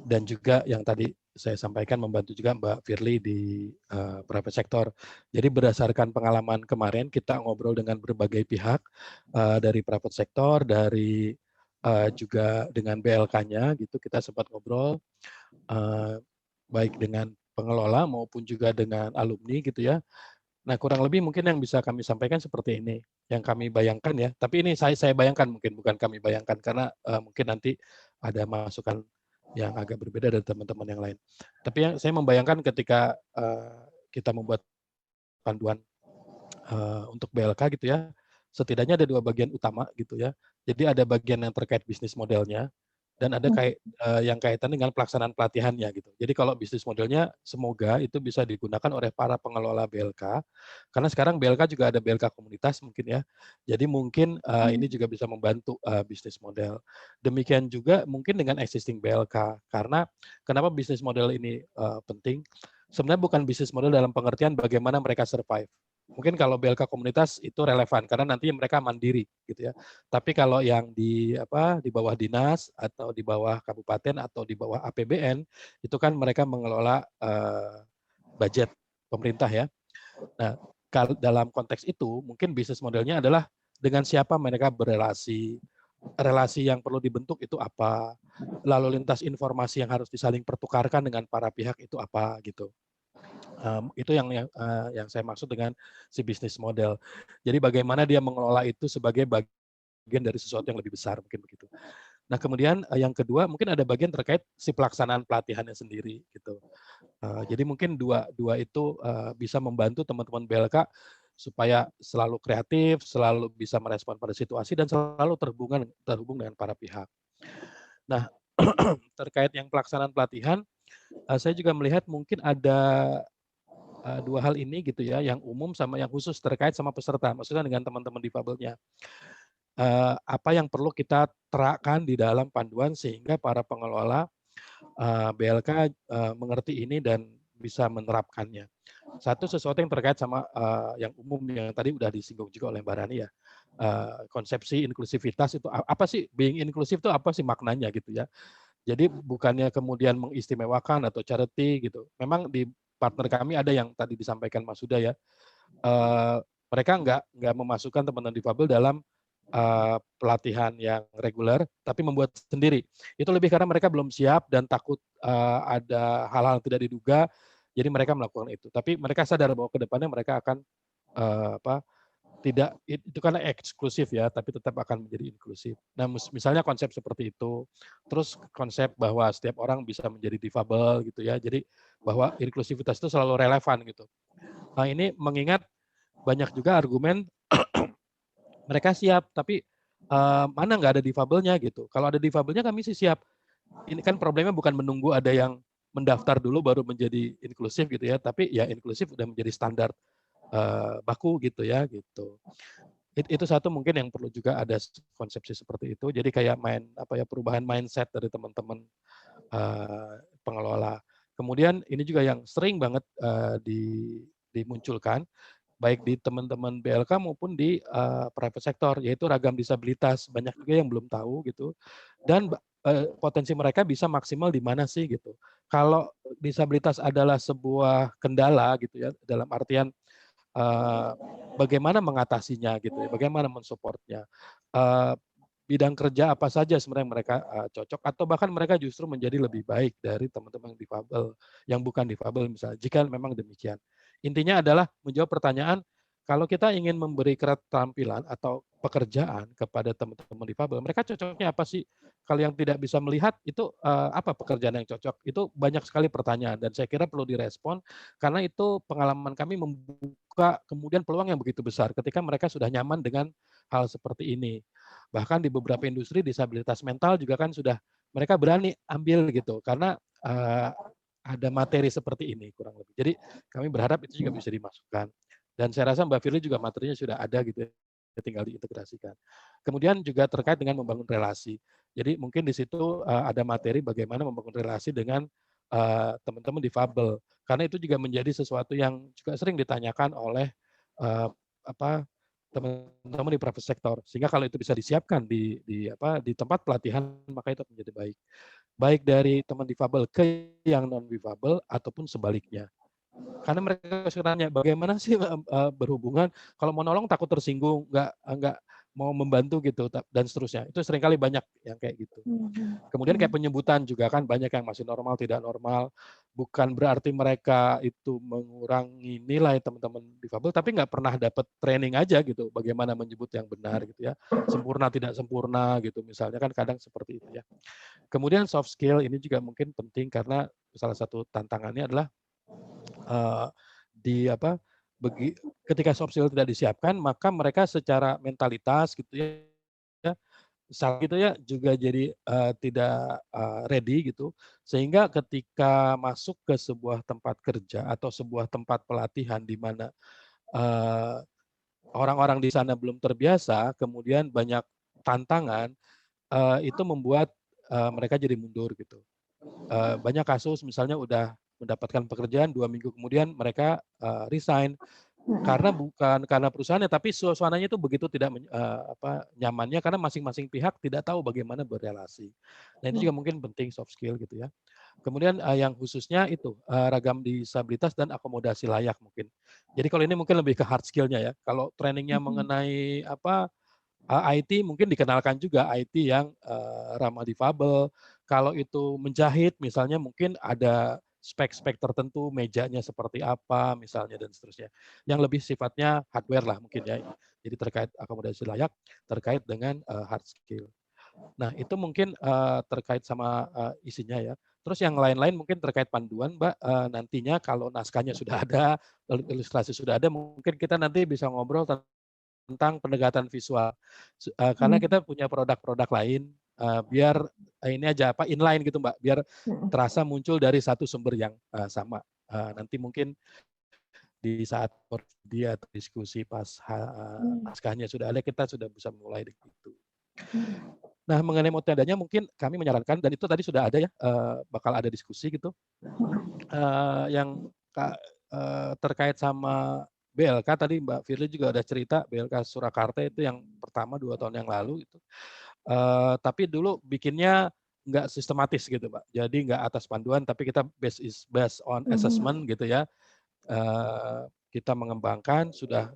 dan juga yang tadi saya sampaikan membantu juga Mbak Firly di private sector. Jadi berdasarkan pengalaman kemarin kita ngobrol dengan berbagai pihak dari private sector, dari juga dengan BLK-nya gitu, kita sempat ngobrol baik dengan pengelola maupun juga dengan alumni gitu ya. Nah, kurang lebih mungkin yang bisa kami sampaikan seperti ini, yang kami bayangkan ya. Tapi ini saya bayangkan, mungkin bukan kami bayangkan, karena mungkin nanti ada masukan yang agak berbeda dari teman-teman yang lain. Tapi yang saya membayangkan ketika kita membuat panduan untuk BLK gitu ya, setidaknya ada 2 bagian utama gitu ya. Jadi ada bagian yang terkait bisnis modelnya, dan ada yang kaitan dengan pelaksanaan pelatihannya gitu. Jadi kalau bisnis modelnya semoga itu bisa digunakan oleh para pengelola BLK, karena sekarang BLK juga ada BLK komunitas mungkin ya. Jadi mungkin ini juga bisa membantu bisnis model. Demikian juga mungkin dengan existing BLK, karena kenapa bisnis model ini penting? Sebenarnya bukan bisnis model dalam pengertian bagaimana mereka survive. Mungkin kalau BLK komunitas itu relevan karena nanti mereka mandiri gitu ya. Tapi kalau yang di bawah dinas atau di bawah kabupaten atau di bawah APBN itu kan mereka mengelola budget pemerintah ya. Nah, dalam konteks itu mungkin bisnis modelnya adalah dengan siapa mereka berrelasi, relasi yang perlu dibentuk itu apa, lalu lintas informasi yang harus disaling pertukarkan dengan para pihak itu apa gitu. Itu yang saya maksud dengan si bisnis model. Jadi bagaimana dia mengelola itu sebagai bagian dari sesuatu yang lebih besar, mungkin begitu. Nah kemudian yang kedua mungkin ada bagian terkait si pelaksanaan pelatihannya sendiri gitu. Jadi mungkin dua itu bisa membantu teman-teman BLK supaya selalu kreatif, selalu bisa merespon pada situasi dan selalu terhubung dengan para pihak. Nah terkait yang pelaksanaan pelatihan, saya juga melihat mungkin ada 2 hal ini gitu ya, yang umum sama yang khusus terkait sama peserta, maksudnya dengan teman-teman difabelnya. Apa yang perlu kita terapkan di dalam panduan sehingga para pengelola BLK mengerti ini dan bisa menerapkannya. Sesuatu yang terkait sama yang umum yang tadi udah disinggung juga oleh Mbak Rani ya. Konsepsi inklusivitas itu apa sih, being inklusif itu apa sih maknanya gitu ya. Jadi bukannya kemudian mengistimewakan atau charity gitu. Memang di partner kami ada yang tadi disampaikan Mas Huda ya, mereka nggak memasukkan teman-teman difabel dalam pelatihan yang reguler, tapi membuat sendiri. Itu lebih karena mereka belum siap dan takut ada hal-hal yang tidak diduga, jadi mereka melakukan itu. Tapi mereka sadar bahwa ke depannya mereka akan tidak itu karena eksklusif ya, tapi tetap akan menjadi inklusif. Nah, misalnya konsep seperti itu, terus konsep bahwa setiap orang bisa menjadi difabel gitu ya, jadi bahwa inklusivitas itu selalu relevan gitu. Nah, ini mengingat banyak juga argumen mereka siap, tapi mana nggak ada difabelnya gitu. Kalau ada difabelnya kami sih siap. Ini kan problemnya bukan menunggu ada yang mendaftar dulu baru menjadi inklusif gitu ya, tapi ya inklusif udah menjadi standar baku gitu ya gitu. Itu satu mungkin yang perlu juga ada konsepsi seperti itu. Jadi kayak perubahan mindset dari teman-teman pengelola. Kemudian ini juga yang sering banget dimunculkan baik di teman-teman BLK maupun di private sector, yaitu ragam disabilitas. Banyak juga yang belum tahu gitu. Dan potensi mereka bisa maksimal di mana sih gitu. Kalau disabilitas adalah sebuah kendala gitu ya, dalam artian bagaimana mengatasinya gitu ya, bagaimana mensupportnya. bidang kerja apa saja sebenarnya mereka cocok, atau bahkan mereka justru menjadi lebih baik dari teman-teman difabel yang bukan difabel misalnya, jika memang demikian. Intinya adalah menjawab pertanyaan, kalau kita ingin memberi keterampilan atau pekerjaan kepada teman-teman difabel, mereka cocoknya apa sih? Kalau yang tidak bisa melihat, itu apa pekerjaan yang cocok? Itu banyak sekali pertanyaan, dan saya kira perlu direspon, karena itu pengalaman kami membuka kemudian peluang yang begitu besar ketika mereka sudah nyaman dengan hal seperti ini. Bahkan di beberapa industri disabilitas mental juga kan sudah mereka berani ambil gitu, karena ada materi seperti ini kurang lebih. Jadi kami berharap itu juga bisa dimasukkan. Dan saya rasa Mbak Firly juga materinya sudah ada gitu ya, tinggal diintegrasikan. Kemudian juga terkait dengan membangun relasi. Jadi mungkin di situ ada materi bagaimana membangun relasi dengan teman-teman difabel. Karena itu juga menjadi sesuatu yang juga sering ditanyakan oleh teman-teman di private sector. Sehingga kalau itu bisa disiapkan di tempat pelatihan, maka itu menjadi baik. Baik dari teman difabel ke yang non difabel ataupun sebaliknya. Karena mereka suka tanya, bagaimana sih berhubungan, kalau mau nolong takut tersinggung, nggak mau membantu gitu, dan seterusnya. Itu seringkali banyak yang kayak gitu. Kemudian kayak penyebutan juga kan, banyak yang masih normal, tidak normal. Bukan berarti mereka itu mengurangi nilai teman-teman difabel, tapi nggak pernah dapat training aja gitu, bagaimana menyebut yang benar gitu ya. Sempurna, tidak sempurna gitu, misalnya kan kadang seperti itu ya. Kemudian soft skill ini juga mungkin penting, karena salah satu tantangannya adalah ketika soft skill tidak disiapkan, maka mereka secara mentalitas gitu ya, saat itu ya juga jadi tidak ready gitu, sehingga ketika masuk ke sebuah tempat kerja atau sebuah tempat pelatihan di mana orang-orang di sana belum terbiasa, kemudian banyak tantangan, itu membuat mereka jadi mundur gitu. Banyak kasus misalnya udah mendapatkan pekerjaan 2 minggu kemudian mereka resign, karena bukan karena perusahaannya, tapi suasananya itu begitu tidak nyamannya, karena masing-masing pihak tidak tahu bagaimana berrelasi. Nah itu juga mungkin penting soft skill gitu ya. Kemudian yang khususnya itu ragam disabilitas dan akomodasi layak mungkin. Jadi kalau ini mungkin lebih ke hard skill-nya ya. Kalau trainingnya mengenai IT mungkin dikenalkan juga IT yang ramah difabel. Kalau itu menjahit misalnya mungkin ada spek-spek tertentu, mejanya seperti apa misalnya dan seterusnya. Yang lebih sifatnya hardware lah mungkin ya. Jadi terkait akomodasi layak, terkait dengan hard skill. Nah itu mungkin terkait sama isinya ya. Terus yang lain-lain mungkin terkait panduan, Mbak, nantinya kalau naskahnya sudah ada, ilustrasi sudah ada, mungkin kita nanti bisa ngobrol tentang pendekatan visual. Karena kita punya produk-produk lain, biar ini aja inline gitu Mbak, biar terasa muncul dari satu sumber yang sama. Nanti mungkin di saat dia diskusi pas naskahnya sudah ada, kita sudah bisa mulai dari itu. Nah mengenai metodenya mungkin kami menyarankan, dan itu tadi sudah ada ya, bakal ada diskusi gitu, yang terkait sama BLK tadi Mbak Firly juga ada cerita, BLK Surakarta itu yang pertama 2 tahun yang lalu itu. Tapi dulu bikinnya nggak sistematis gitu Mbak. Jadi nggak atas panduan, tapi kita based on assessment gitu ya. Kita mengembangkan, sudah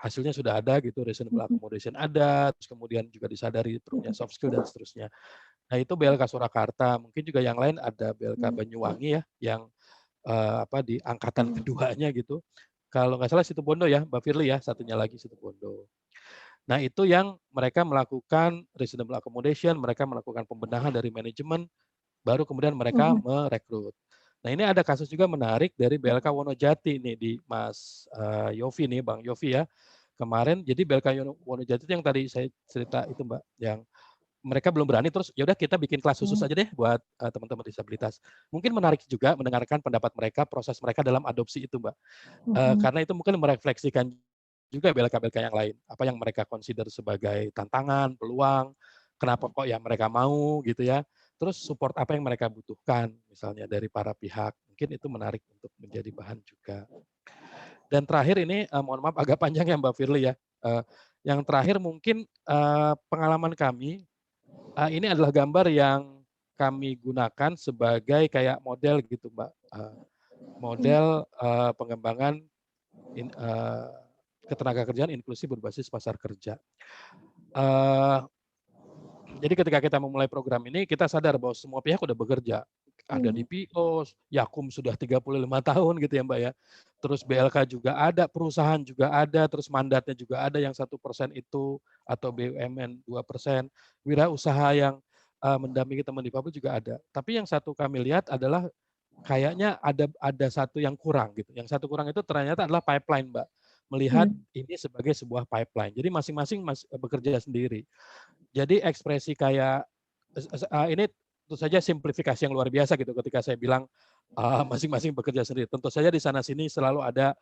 hasilnya sudah ada gitu, reasonable accommodation ada, terus kemudian juga disadari perlunya soft skill dan seterusnya. Nah itu BLK Surakarta, mungkin juga yang lain ada BLK Banyuwangi ya, yang di angkatan keduanya gitu. Kalau nggak salah Situbondo ya, Mbak Firly ya, satunya lagi Situbondo. Nah itu yang mereka melakukan reasonable accommodation, mereka melakukan pembenahan dari manajemen, baru kemudian mereka merekrut. Nah ini ada kasus juga menarik dari BLK Wonojati nih di Mas Yofi nih, Bang Yofi ya. Kemarin jadi BLK Wonojati itu yang tadi saya cerita itu Mbak, yang mereka belum berani, terus ya udah kita bikin kelas khusus aja deh buat teman-teman disabilitas. Mungkin menarik juga mendengarkan pendapat mereka, proses mereka dalam adopsi itu Mbak. Karena itu mungkin merefleksikan juga BLK-BLK yang lain, apa yang mereka consider sebagai tantangan, peluang, kenapa kok ya mereka mau gitu ya. Terus support apa yang mereka butuhkan misalnya dari para pihak. Mungkin itu menarik untuk menjadi bahan juga. Dan terakhir ini mohon maaf agak panjang ya Mbak Firly ya. Yang terakhir mungkin pengalaman kami, ini adalah gambar yang kami gunakan sebagai kayak model gitu Mbak. Model pengembangan ketenaga kerjaan inklusif berbasis pasar kerja. Jadi ketika kita memulai program ini, kita sadar bahwa semua pihak udah bekerja. Ada di PO, Yakum sudah 35 tahun gitu ya Mbak ya. Terus BLK juga ada, perusahaan juga ada, terus mandatnya juga ada yang 1% itu, atau BUMN 2%. Wirausaha yang mendampingi teman difabel juga ada. Tapi yang satu kami lihat adalah kayaknya ada satu yang kurang gitu. Yang satu kurang itu ternyata adalah pipeline Mbak. Melihat ini sebagai sebuah pipeline. Jadi masing-masing bekerja sendiri. Jadi ekspresi kayak ini tentu saja simplifikasi yang luar biasa gitu ketika saya bilang masing-masing bekerja sendiri. Tentu saja di sana sini selalu ada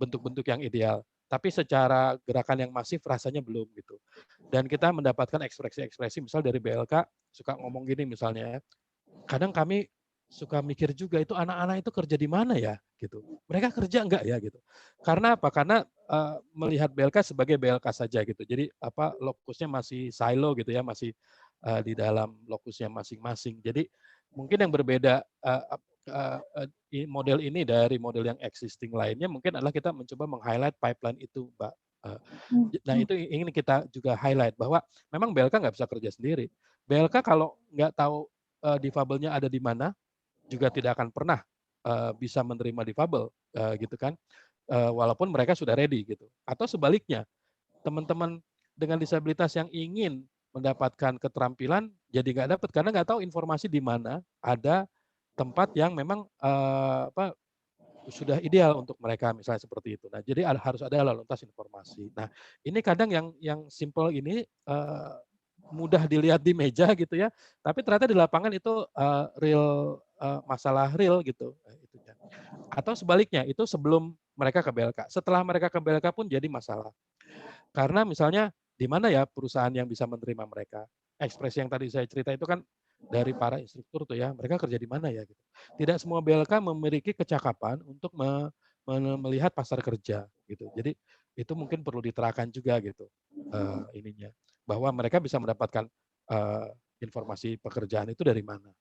bentuk-bentuk yang ideal. Tapi secara gerakan yang masif rasanya belum gitu. Dan kita mendapatkan ekspresi-ekspresi misal dari BLK suka ngomong gini misalnya, kadang kami suka mikir juga itu anak-anak itu kerja di mana ya gitu. Mereka kerja enggak ya gitu. Karena apa? Karena melihat BLK sebagai BLK saja gitu. Jadi lokusnya masih silo gitu ya, masih di dalam lokusnya masing-masing. Jadi mungkin yang berbeda model ini dari model yang existing lainnya mungkin adalah kita mencoba meng-highlight pipeline itu, Mbak. Nah itu ingin kita juga highlight bahwa memang BLK nggak bisa kerja sendiri. BLK kalau nggak tahu difabelnya ada di mana, juga tidak akan pernah bisa menerima difabel gitu kan, walaupun mereka sudah ready gitu. Atau sebaliknya, teman-teman dengan disabilitas yang ingin mendapatkan keterampilan jadi nggak dapat karena nggak tahu informasi di mana ada tempat yang memang sudah ideal untuk mereka misalnya seperti itu. Nah, jadi harus ada lalu lintas informasi. Nah, ini kadang yang simple ini mudah dilihat di meja gitu ya, tapi ternyata di lapangan itu real masalah real gitu. Atau sebaliknya, itu sebelum mereka ke BLK. Setelah mereka ke BLK pun jadi masalah. Karena misalnya di mana ya perusahaan yang bisa menerima mereka? Ekspresi yang tadi saya cerita itu kan dari para instruktur tuh ya, mereka kerja di mana ya gitu. Tidak semua BLK memiliki kecakapan untuk melihat pasar kerja gitu. Jadi itu mungkin perlu diterapkan juga gitu ininya, bahwa mereka bisa mendapatkan informasi pekerjaan itu dari mana.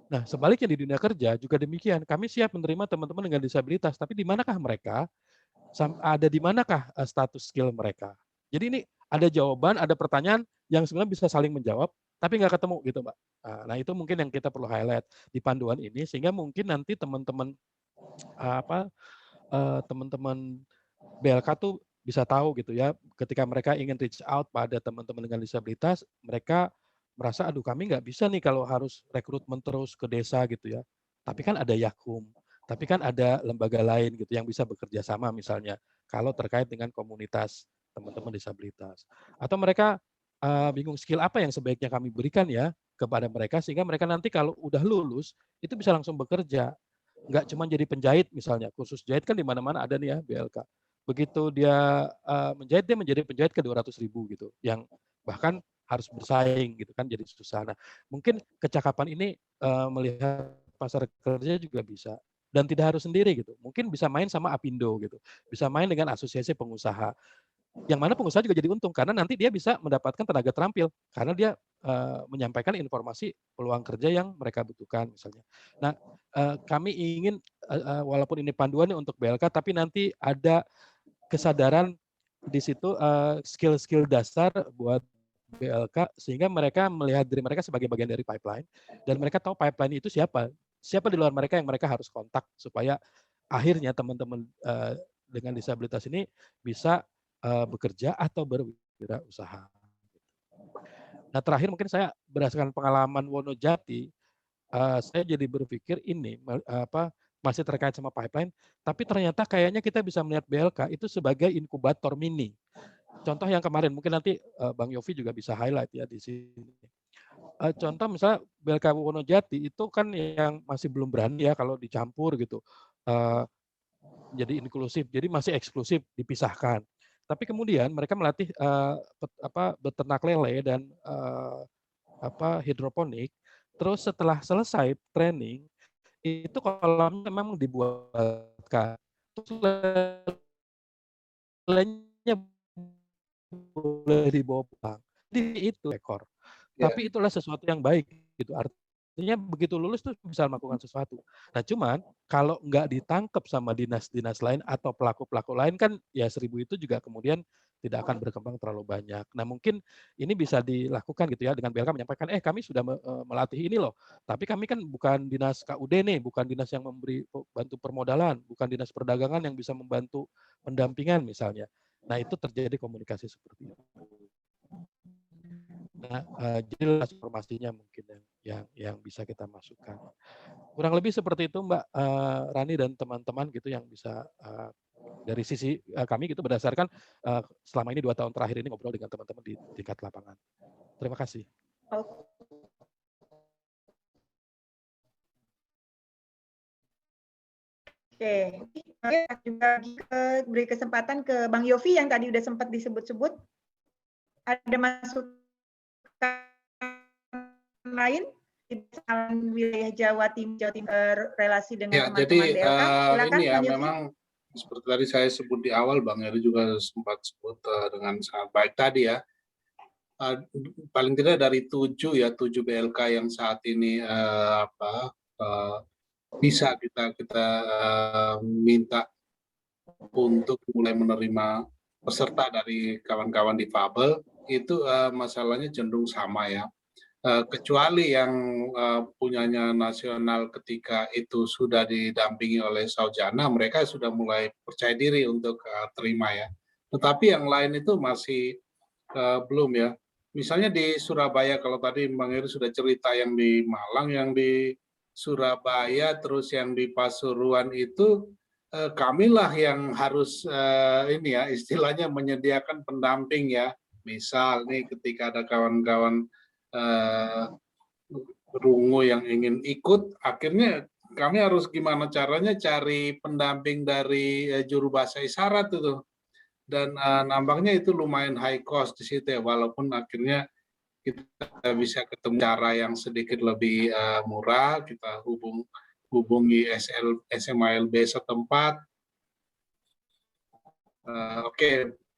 Nah, sebaliknya di dunia kerja juga demikian. Kami siap menerima teman-teman dengan disabilitas, tapi di manakah mereka? Ada di manakah status skill mereka? Jadi ini ada jawaban, ada pertanyaan yang sebenarnya bisa saling menjawab, tapi nggak ketemu gitu, Mbak. Nah, itu mungkin yang kita perlu highlight di panduan ini, sehingga mungkin nanti teman-teman teman-teman BLK tuh bisa tahu gitu ya, ketika mereka ingin reach out pada teman-teman dengan disabilitas, mereka merasa, aduh kami nggak bisa nih kalau harus rekrutmen terus ke desa gitu ya. Tapi kan ada Yakum, tapi kan ada lembaga lain gitu yang bisa bekerja sama misalnya, kalau terkait dengan komunitas teman-teman disabilitas. Atau mereka bingung skill apa yang sebaiknya kami berikan ya kepada mereka, sehingga mereka nanti kalau udah lulus, itu bisa langsung bekerja. Nggak cuma jadi penjahit misalnya, kursus jahit kan di mana-mana ada nih ya BLK. Begitu dia menjahit, dia menjadi penjahit ke 200.000 gitu, yang bahkan harus bersaing gitu kan, jadi susah. Nah, mungkin kecakapan ini melihat pasar kerja juga bisa, dan tidak harus sendiri gitu. Mungkin bisa main sama Apindo gitu, bisa main dengan asosiasi pengusaha. Yang mana pengusaha juga jadi untung karena nanti dia bisa mendapatkan tenaga terampil karena dia menyampaikan informasi peluang kerja yang mereka butuhkan misalnya. Nah, kami ingin walaupun ini panduannya untuk BLK, tapi nanti ada kesadaran di situ skill-skill dasar buat BLK sehingga mereka melihat diri mereka sebagai bagian dari pipeline dan mereka tahu pipeline itu siapa di luar mereka yang mereka harus kontak supaya akhirnya teman-teman dengan disabilitas ini bisa bekerja atau berwirausaha. Nah, terakhir mungkin saya berdasarkan pengalaman Wonojati, saya jadi berpikir ini masih terkait sama pipeline, tapi ternyata kayaknya kita bisa melihat BLK itu sebagai inkubator mini. Contoh yang kemarin, mungkin nanti Bang Yofi juga bisa highlight ya di sini. Contoh misalnya BLK Wonojati itu kan yang masih belum berani ya kalau dicampur gitu, jadi inklusif, jadi masih eksklusif, dipisahkan. Tapi kemudian mereka melatih beternak lele dan hidroponik. Terus setelah selesai training, itu kolamnya memang dibuatkan. Terus lelenya boleh dibawa pulang. Jadi itu ekor. Tapi itulah sesuatu yang baik gitu. Artinya begitu lulus tuh bisa melakukan sesuatu. Nah, cuman kalau nggak ditangkap sama dinas-dinas lain atau pelaku-pelaku lain kan ya 1000 itu juga kemudian tidak akan berkembang terlalu banyak. Nah, mungkin ini bisa dilakukan gitu ya dengan BLK menyampaikan, kami sudah melatih ini loh, tapi kami kan bukan dinas KUD nih, bukan dinas yang memberi bantu permodalan, bukan dinas perdagangan yang bisa membantu pendampingan misalnya. Nah, itu terjadi komunikasi seperti itu. Nah, jadi informasinya mungkin yang bisa kita masukkan. Kurang lebih seperti itu, Mbak Rani dan teman-teman gitu yang bisa dari sisi kami gitu berdasarkan selama ini 2 tahun terakhir ini ngobrol dengan teman-teman di tingkat lapangan. Terima kasih. Oke, juga beri kesempatan ke Bang Yofi yang tadi udah sempat disebut-sebut. Ada masukan lain di wilayah Jawa Timur relasi dengan teman-teman BLK? Silakan, Ini ya, Bang Yofi. memang seperti tadi saya sebut di awal, Bang Heri juga sempat sebut dengan sangat baik tadi ya. Paling tidak dari 7 BLK yang saat ini bisa kita minta untuk mulai menerima peserta dari kawan-kawan difabel, itu masalahnya cenderung sama ya. Kecuali yang punyanya nasional ketika itu sudah didampingi oleh Saujana, mereka sudah mulai percaya diri untuk terima ya. Tetapi yang lain itu masih belum ya. Misalnya di Surabaya, kalau tadi Bang Heri sudah cerita yang di Malang, yang di Surabaya, terus yang di Pasuruan itu kamilah yang harus ini ya, istilahnya menyediakan pendamping ya. Misal nih ketika ada kawan-kawan rungu yang ingin ikut, akhirnya kami harus gimana caranya cari pendamping dari juru bahasa isyarat itu, dan nampaknya itu lumayan high cost di situ ya, walaupun akhirnya kita bisa ketemu cara yang sedikit lebih murah, kita hubungi SMALB setempat, oke,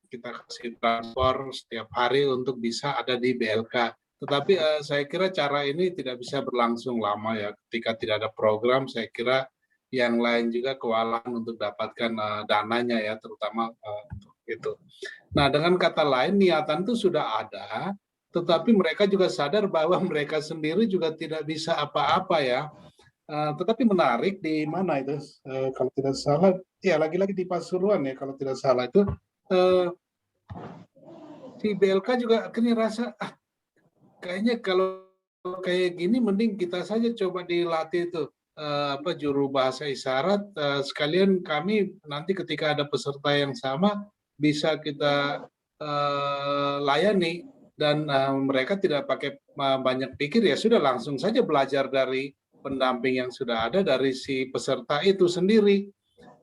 kita kasih transport setiap hari untuk bisa ada di BLK. Tetapi saya kira cara ini tidak bisa berlangsung lama ya. Ketika tidak ada program, saya kira yang lain juga kewalahan untuk dapatkan dananya ya, terutama untuk itu. Nah, dengan kata lain, niatan itu sudah ada, tetapi mereka juga sadar bahwa mereka sendiri juga tidak bisa apa-apa ya. Tetapi menarik di mana itu, kalau tidak salah, ya lagi-lagi di Pasuruan ya, kalau tidak salah itu, si BLK juga akhirnya rasa, kayaknya kalau kayak gini mending kita saja coba dilatih itu juru bahasa isyarat, sekalian kami nanti ketika ada peserta yang sama bisa kita layani, dan mereka tidak pakai banyak pikir, ya sudah langsung saja belajar dari pendamping yang sudah ada dari si peserta itu sendiri,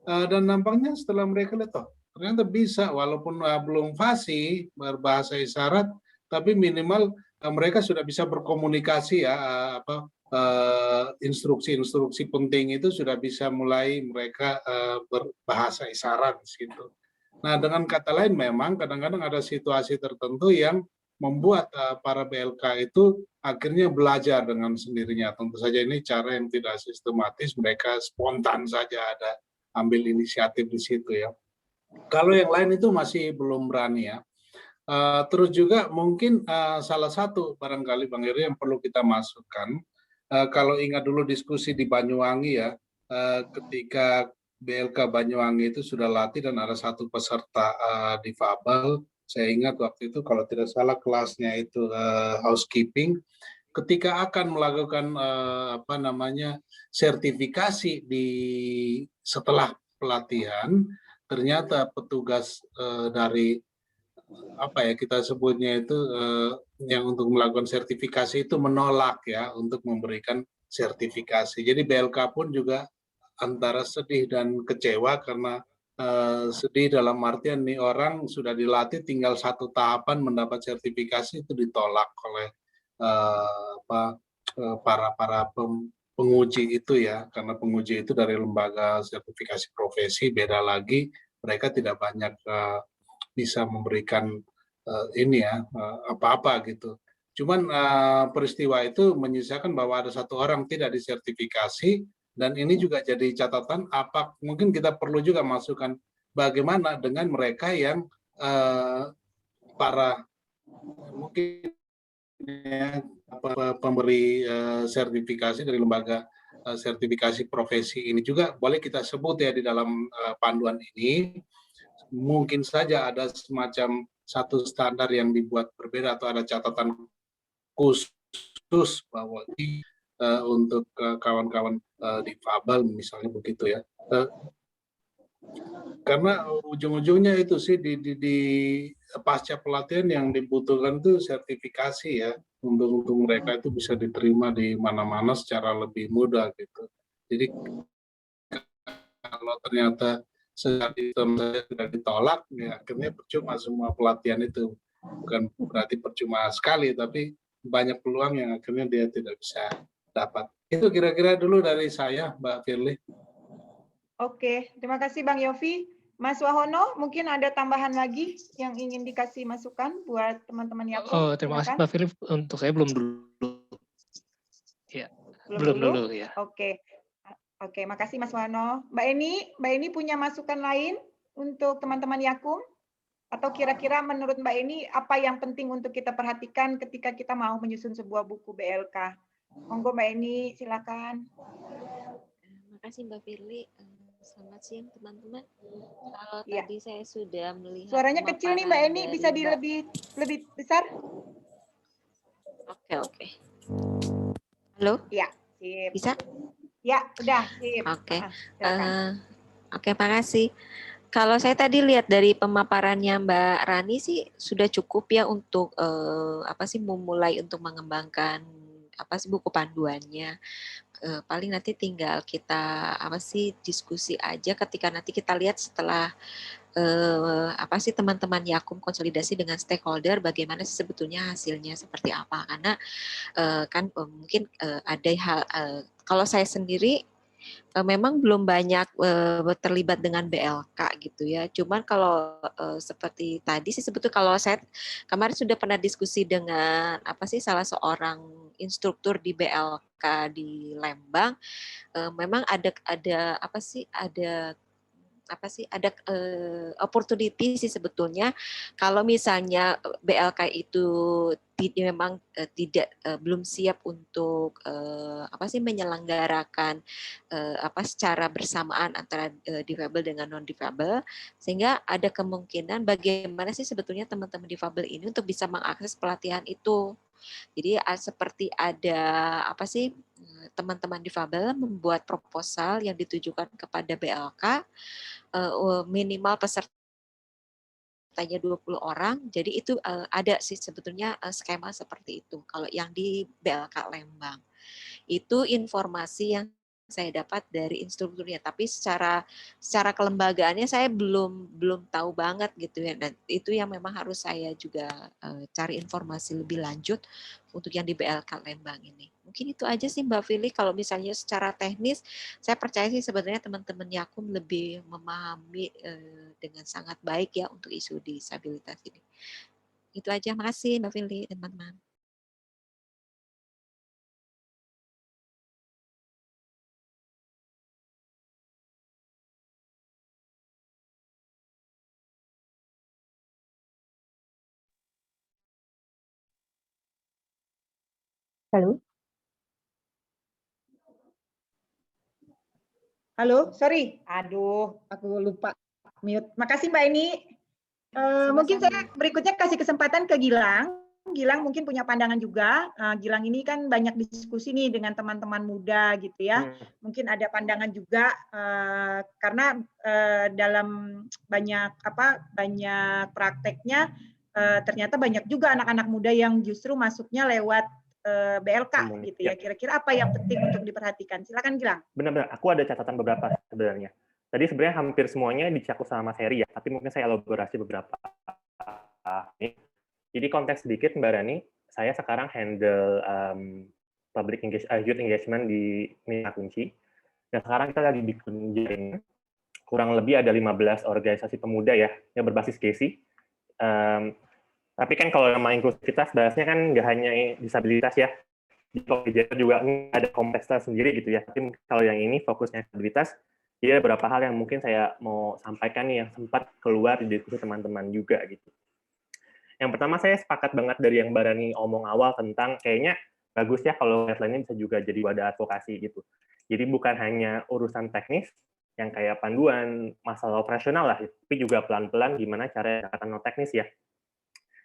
dan nampaknya setelah mereka lihat ternyata bisa, walaupun belum fasih berbahasa isyarat, tapi minimal mereka sudah bisa berkomunikasi ya, instruksi-instruksi penting itu sudah bisa mulai mereka berbahasa isyarat gitu. Nah, dengan kata lain memang kadang-kadang ada situasi tertentu yang membuat para BLK itu akhirnya belajar dengan sendirinya. Tentu saja ini cara yang tidak sistematis, mereka spontan saja ada ambil inisiatif di situ ya. Kalau yang lain itu masih belum berani ya. Terus juga mungkin salah satu barangkali Bang Heri yang perlu kita masukkan, kalau ingat dulu diskusi di Banyuwangi ya, ketika BLK Banyuwangi itu sudah latih dan ada satu peserta difabel, saya ingat waktu itu kalau tidak salah kelasnya itu housekeeping, ketika akan melakukan sertifikasi setelah pelatihan, ternyata petugas dari kita sebutnya itu yang untuk melakukan sertifikasi itu menolak ya untuk memberikan sertifikasi. Jadi BLK pun juga antara sedih dan kecewa karena sedih dalam artian nih orang sudah dilatih tinggal satu tahapan mendapat sertifikasi itu ditolak oleh para penguji itu ya, karena penguji itu dari lembaga sertifikasi profesi beda lagi, mereka tidak banyak bisa memberikan apa-apa gitu. Cuman peristiwa itu menyisakan bahwa ada satu orang tidak disertifikasi, dan ini juga jadi catatan mungkin kita perlu juga masukkan bagaimana dengan mereka yang para mungkin ya, pemberi sertifikasi dari lembaga sertifikasi profesi ini juga boleh kita sebut ya di dalam panduan ini. Mungkin saja ada semacam satu standar yang dibuat berbeda atau ada catatan khusus bahwa untuk kawan-kawan difabel misalnya begitu ya. Karena ujung-ujungnya itu sih di pasca pelatihan yang dibutuhkan itu sertifikasi ya untuk mereka itu bisa diterima di mana-mana secara lebih mudah gitu. Jadi kalau ternyata sistem saya sudah ditolak, ya akhirnya percuma semua pelatihan itu. Bukan berarti percuma sekali, tapi banyak peluang yang akhirnya dia tidak bisa dapat. Itu kira-kira dulu dari saya, Mbak Firly. Oke, terima kasih Bang Yofi. Mas Wahono, mungkin ada tambahan lagi yang ingin dikasih masukan buat teman-teman Yakum? Oh, terima kasih Mbak Firly. Untuk saya belum dulu. Ya, belum dulu ya. Oke. Oke, makasih Mas Wahono. Mbak Eni punya masukan lain untuk teman-teman Yakum? Atau kira-kira menurut Mbak Eni apa yang penting untuk kita perhatikan ketika kita mau menyusun sebuah buku BLK? Monggo Mbak Eni, silakan. Terima kasih Mbak Firly. Selamat siang teman-teman. Kalau tadi saya sudah melihat suaranya kecil nih Mbak Eni, bisa lebih besar? Oke. Halo? Ya, sip. Bisa? Ya, udah, sip. Oke. Oke, makasih. Kalau saya tadi lihat dari pemaparannya Mbak Rani sih sudah cukup ya untuk memulai untuk mengembangkan buku panduannya. Paling nanti tinggal kita diskusi aja ketika nanti kita lihat setelah teman-teman Yakum konsolidasi dengan stakeholder bagaimana sih sebetulnya hasilnya seperti apa, karena mungkin ada hal kalau saya sendiri memang belum banyak terlibat dengan BLK gitu ya. Cuman kalau seperti tadi sih sebetulnya kalau saya kemarin sudah pernah diskusi dengan salah seorang instruktur di BLK di Lembang, memang ada opportunity sih sebetulnya kalau misalnya BLK itu memang belum siap untuk menyelenggarakan secara bersamaan antara difabel dengan non difabel, sehingga ada kemungkinan bagaimana sih sebetulnya teman-teman difabel ini untuk bisa mengakses pelatihan itu. Jadi seperti ada teman-teman difabel membuat proposal yang ditujukan kepada BLK, minimal pesertanya 20 orang, jadi itu ada sih sebetulnya skema seperti itu. Kalau yang di BLK Lembang, itu informasi yang saya dapat dari instrukturnya, tapi secara kelembagaannya saya belum tahu banget gitu ya, dan itu yang memang harus saya juga cari informasi lebih lanjut untuk yang di BLK Lembang ini. Mungkin itu aja sih Mbak Firly. Kalau misalnya secara teknis, saya percaya sih sebenarnya teman-teman Yakum lebih memahami dengan sangat baik ya untuk isu disabilitas ini. Itu aja, makasih Mbak Firly, teman-teman. Halo, sorry. Aduh, aku lupa mute. Makasih Mbak Eni. Mungkin saya berikutnya kasih kesempatan ke Gilang. Gilang mungkin punya pandangan juga. Gilang ini kan banyak diskusi nih dengan teman-teman muda gitu ya. Mungkin ada pandangan juga karena dalam banyak prakteknya ternyata banyak juga anak-anak muda yang justru masuknya lewat BLK gitu ya. Kira-kira apa yang penting untuk diperhatikan? Silakan Gilang. Benar-benar, aku ada catatan beberapa sebenarnya. Tadi sebenarnya hampir semuanya dicakup sama Mas Heri ya, tapi mungkin saya elaborasi beberapa. Jadi konteks sedikit Mbak Rani, saya sekarang handle youth engagement di Mitra Kunci. Dan sekarang kita lagi bikin jaringan, kurang lebih ada 15 organisasi pemuda ya, yang berbasis KESI. Tapi kan kalau nama inklusivitas bahasnya kan nggak hanya disabilitas ya, di juga ada kompleksitas sendiri gitu ya. Tapi kalau yang ini fokusnya disabilitas, Jadi ada beberapa hal yang mungkin saya mau sampaikan nih yang sempat keluar di diskusi teman-teman juga gitu. Yang pertama saya sepakat banget dari yang Mbak Rani omong awal tentang kayaknya bagus ya kalau guideline-nya bisa juga jadi wadah advokasi gitu. Jadi bukan hanya urusan teknis yang kayak panduan masalah operasional lah, tapi juga pelan-pelan gimana cara non teknis ya.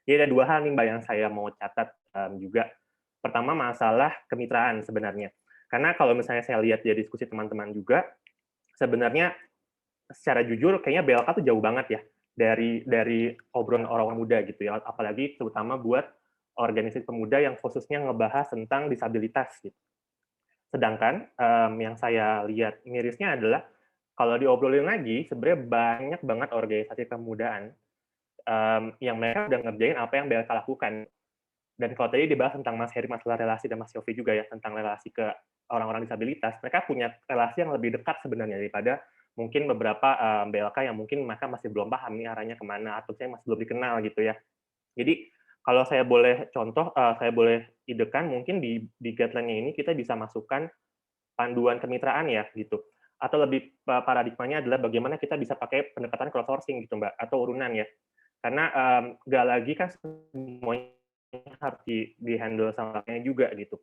Jadi ada dua hal nih Mbak yang saya mau catat juga. Pertama masalah kemitraan sebenarnya. Karena kalau misalnya saya lihat dari diskusi teman-teman juga, sebenarnya secara jujur kayaknya BLK tuh jauh banget ya dari obrolan orang muda gitu ya, apalagi terutama buat organisasi pemuda yang khususnya ngebahas tentang disabilitas gitu. Sedangkan yang saya lihat mirisnya adalah kalau diobrolin lagi sebenarnya banyak banget organisasi kepemudaan yang mereka udah ngerjain apa yang BLK lakukan. Dan kalau tadi dibahas tentang Mas Heri masalah relasi dan Mas Yofi juga ya tentang relasi ke orang-orang disabilitas, mereka punya relasi yang lebih dekat sebenarnya daripada mungkin beberapa BLK yang mungkin mereka masih belum paham nih arahnya kemana atau saya masih belum dikenal gitu ya. Jadi kalau saya boleh contoh, saya boleh idekan mungkin di guideline-nya ini kita bisa masukkan panduan kemitraan ya gitu. Atau lebih paradigmanya adalah bagaimana kita bisa pakai pendekatan crowdsourcing gitu Mbak, atau urunan ya. Karena nggak lagi kan semuanya harus di-handle sama juga gitu.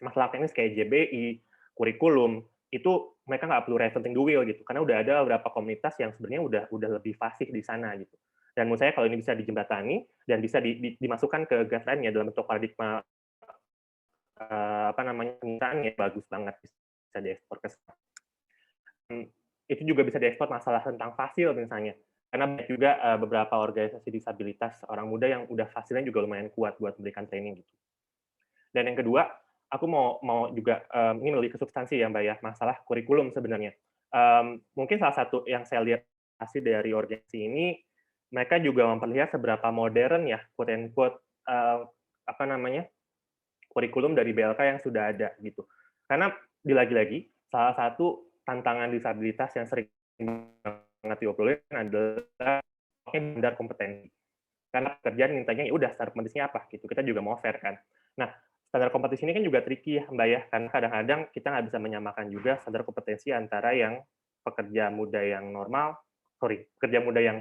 Masalah teknis kayak JBI, kurikulum, itu mereka nggak perlu reinventing the wheel gitu, karena udah ada beberapa komunitas yang sebenarnya udah lebih fasih di sana gitu. Dan menurut saya kalau ini bisa dijembatani dan bisa dimasukkan ke guideline-nya dalam bentuk paradigma kemitraan ya bagus banget bisa diekspor ke sana. Itu juga bisa diekspor masalah tentang fasil misalnya. Karena banyak juga beberapa organisasi disabilitas orang muda yang udah fasilnya juga lumayan kuat buat memberikan training gitu. Dan yang kedua, aku mau juga ini lebih ke substansi ya Mbak ya, masalah kurikulum sebenarnya. Mungkin salah satu yang saya lihat hasil dari organisasi ini, mereka juga memperlihat seberapa modern ya, quote and quote kurikulum dari BLK yang sudah ada gitu. Karena lagi-lagi salah satu tantangan disabilitas yang sering banget diobrolin adalah standar kompetensi. Karena pekerjaan mintanya ya udah standar kompetensinya apa gitu. Kita juga mau fair kan. Nah, standar kompetensi ini kan juga tricky ya Mbak ya, karena kadang-kadang kita nggak bisa menyamakan juga standar kompetensi antara yang pekerja muda yang normal, pekerja muda yang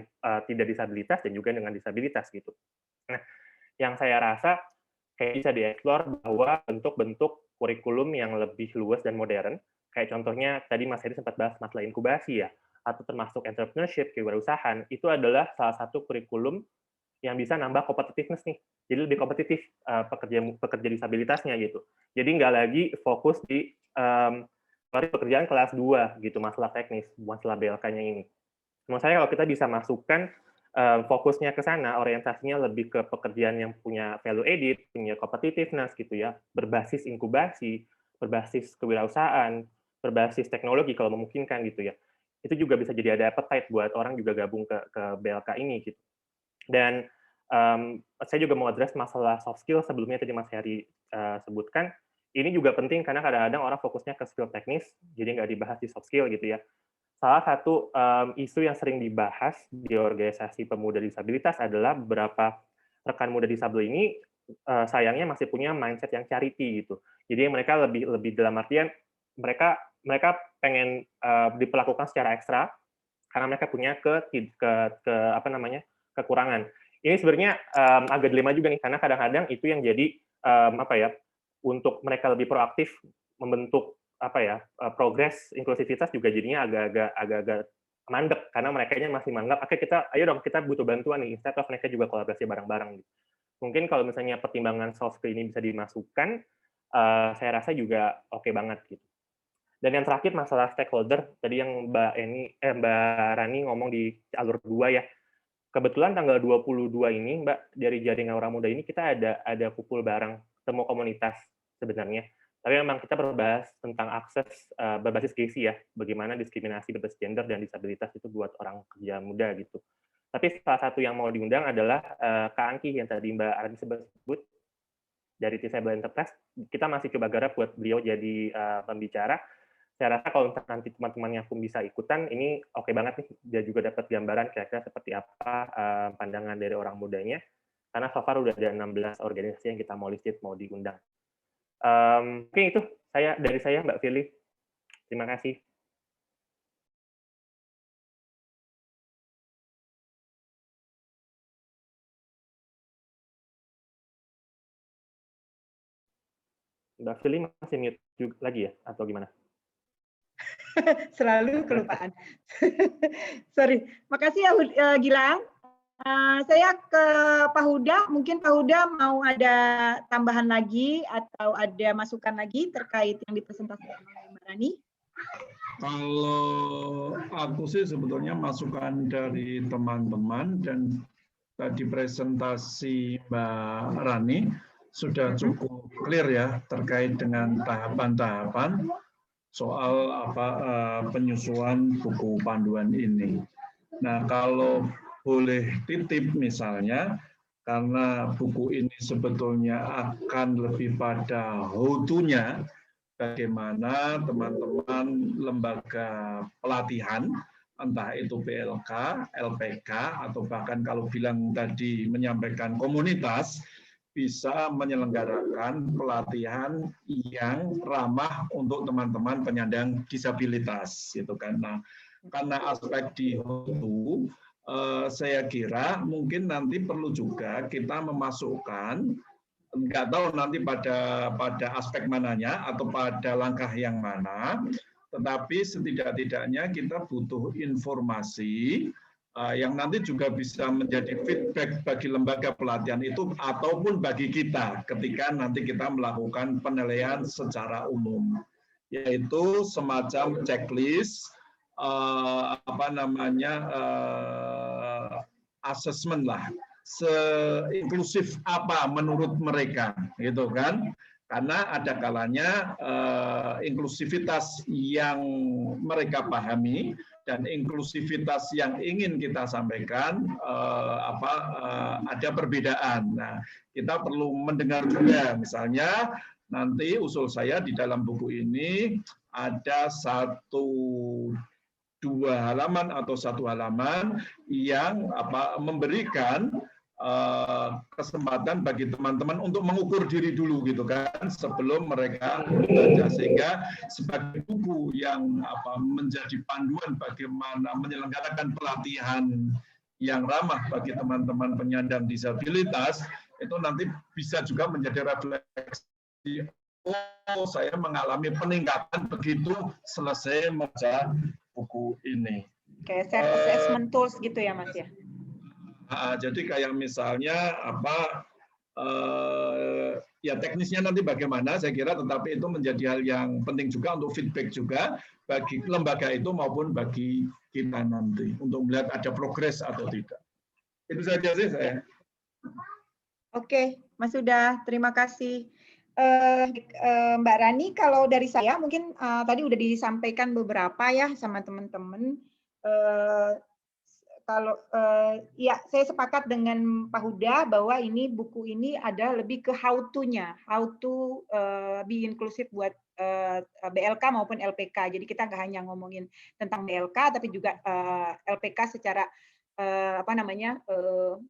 tidak disabilitas dan juga dengan disabilitas gitu. Nah, yang saya rasa kayak bisa dieksplor bahwa bentuk-bentuk kurikulum yang lebih luas dan modern, kayak contohnya tadi Mas Heri sempat bahas masalah inkubasi ya, atau termasuk entrepreneurship, kewirausahaan, itu adalah salah satu kurikulum yang bisa nambah competitiveness nih. Jadi lebih kompetitif pekerja disabilitasnya gitu. Jadi nggak lagi fokus di pekerjaan kelas 2 gitu, masalah teknis, masalah BLK-nya ini. Menurut saya kalau kita bisa masukkan fokusnya ke sana, orientasinya lebih ke pekerjaan yang punya value added, punya competitiveness gitu ya, berbasis inkubasi, berbasis kewirausahaan, berbasis teknologi kalau memungkinkan gitu ya. Itu juga bisa jadi ada appetite buat orang juga gabung ke BLK ini gitu. Dan saya juga mau address masalah soft skill sebelumnya tadi Mas Heri sebutkan. Ini juga penting karena kadang-kadang orang fokusnya ke skill teknis, jadi nggak dibahas di soft skill gitu ya. Salah satu isu yang sering dibahas di organisasi pemuda disabilitas adalah beberapa rekan muda disabel ini sayangnya masih punya mindset yang charity gitu. Jadi mereka lebih dalam artian mereka pengen diperlakukan secara ekstra karena mereka punya kekurangan. Ini sebenarnya agak dilema juga nih karena kadang-kadang itu yang jadi untuk mereka lebih proaktif membentuk progres inklusivitas juga jadinya agak-agak mandek karena mereka masih menganggap ayo dong kita butuh bantuan nih, instead of mereka juga kolaborasi bareng-bareng. Mungkin kalau misalnya pertimbangan soft skill ini bisa dimasukkan, saya rasa juga oke banget gitu. Dan yang terakhir masalah stakeholder, tadi yang Mbak Rani ngomong di alur 2 ya. Kebetulan tanggal 22 ini Mbak dari jaringan orang muda ini kita ada kumpul bareng temu komunitas sebenarnya. Tapi memang kita berbahas tentang akses berbasis gizi ya, bagaimana diskriminasi berbasis gender dan disabilitas itu buat orang kerja muda gitu. Tapi salah satu yang mau diundang adalah Kak Angki yang tadi Mbak Arani sebut dari Disable Enterprise. Kita masih coba garap buat beliau jadi pembicara. Saya rasa kalau nanti teman-temannya pun bisa ikutan, ini oke banget nih. Dia juga dapat gambaran kira-kira seperti apa pandangan dari orang mudanya. Karena so far udah ada 16 organisasi yang kita mau listed, mau diundang. Mungkin itu dari saya Mbak Fili. Terima kasih. Mbak Fili masih mute juga lagi ya, atau gimana? Selalu kelupaan. Sorry. Makasih ya Gilang. Saya ke Pak Huda. Mungkin Pak Huda mau ada tambahan lagi atau ada masukan lagi terkait yang dipresentasikan oleh Mbak Rani? Kalau aku sih sebetulnya masukan dari teman-teman dan tadi presentasi Mbak Rani sudah cukup clear ya terkait dengan tahapan-tahapan soal penyusuan buku panduan ini. Nah, kalau boleh titip misalnya, karena buku ini sebetulnya akan lebih pada how to-nya, bagaimana teman-teman lembaga pelatihan, entah itu PLK, LPK, atau bahkan kalau bilang tadi menyampaikan komunitas, bisa menyelenggarakan pelatihan yang ramah untuk teman-teman penyandang disabilitas, gitu kan. Nah, karena aspek di how-to, saya kira mungkin nanti perlu juga kita memasukkan, nggak tahu nanti pada aspek mananya atau pada langkah yang mana, tetapi setidak-tidaknya kita butuh informasi yang nanti juga bisa menjadi feedback bagi lembaga pelatihan itu ataupun bagi kita ketika nanti kita melakukan penilaian secara umum, yaitu semacam checklist assessment lah, seinklusif apa menurut mereka, gitu kan? Karena ada kalanya inklusivitas yang mereka pahami dan inklusivitas yang ingin kita sampaikan ada perbedaan. Nah, kita perlu mendengar juga, misalnya nanti usul saya di dalam buku ini ada 2 halaman atau 1 halaman yang memberikan kesempatan bagi teman-teman untuk mengukur diri dulu, gitu kan, sebelum mereka membaca, sehingga sebagai buku yang menjadi panduan bagaimana menyelenggarakan pelatihan yang ramah bagi teman-teman penyandang disabilitas, itu nanti bisa juga menjadi refleksi, oh saya mengalami peningkatan begitu selesai membaca buku ini. Kayak self assessment tools gitu ya Mas ya? Jadi kayak misalnya ya teknisnya nanti bagaimana saya kira, tetapi itu menjadi hal yang penting juga untuk feedback juga bagi lembaga itu maupun bagi kita nanti untuk melihat ada progres atau tidak. Itu saja sih saya. Oke, Mas Huda, terima kasih. Mbak Rani, kalau dari saya mungkin tadi udah disampaikan beberapa ya sama teman-teman. Kalau ya saya sepakat dengan Pak Huda bahwa ini buku ini ada lebih ke how to-nya, how to be inclusive buat BLK maupun LPK. Jadi kita nggak hanya ngomongin tentang BLK, tapi juga LPK secara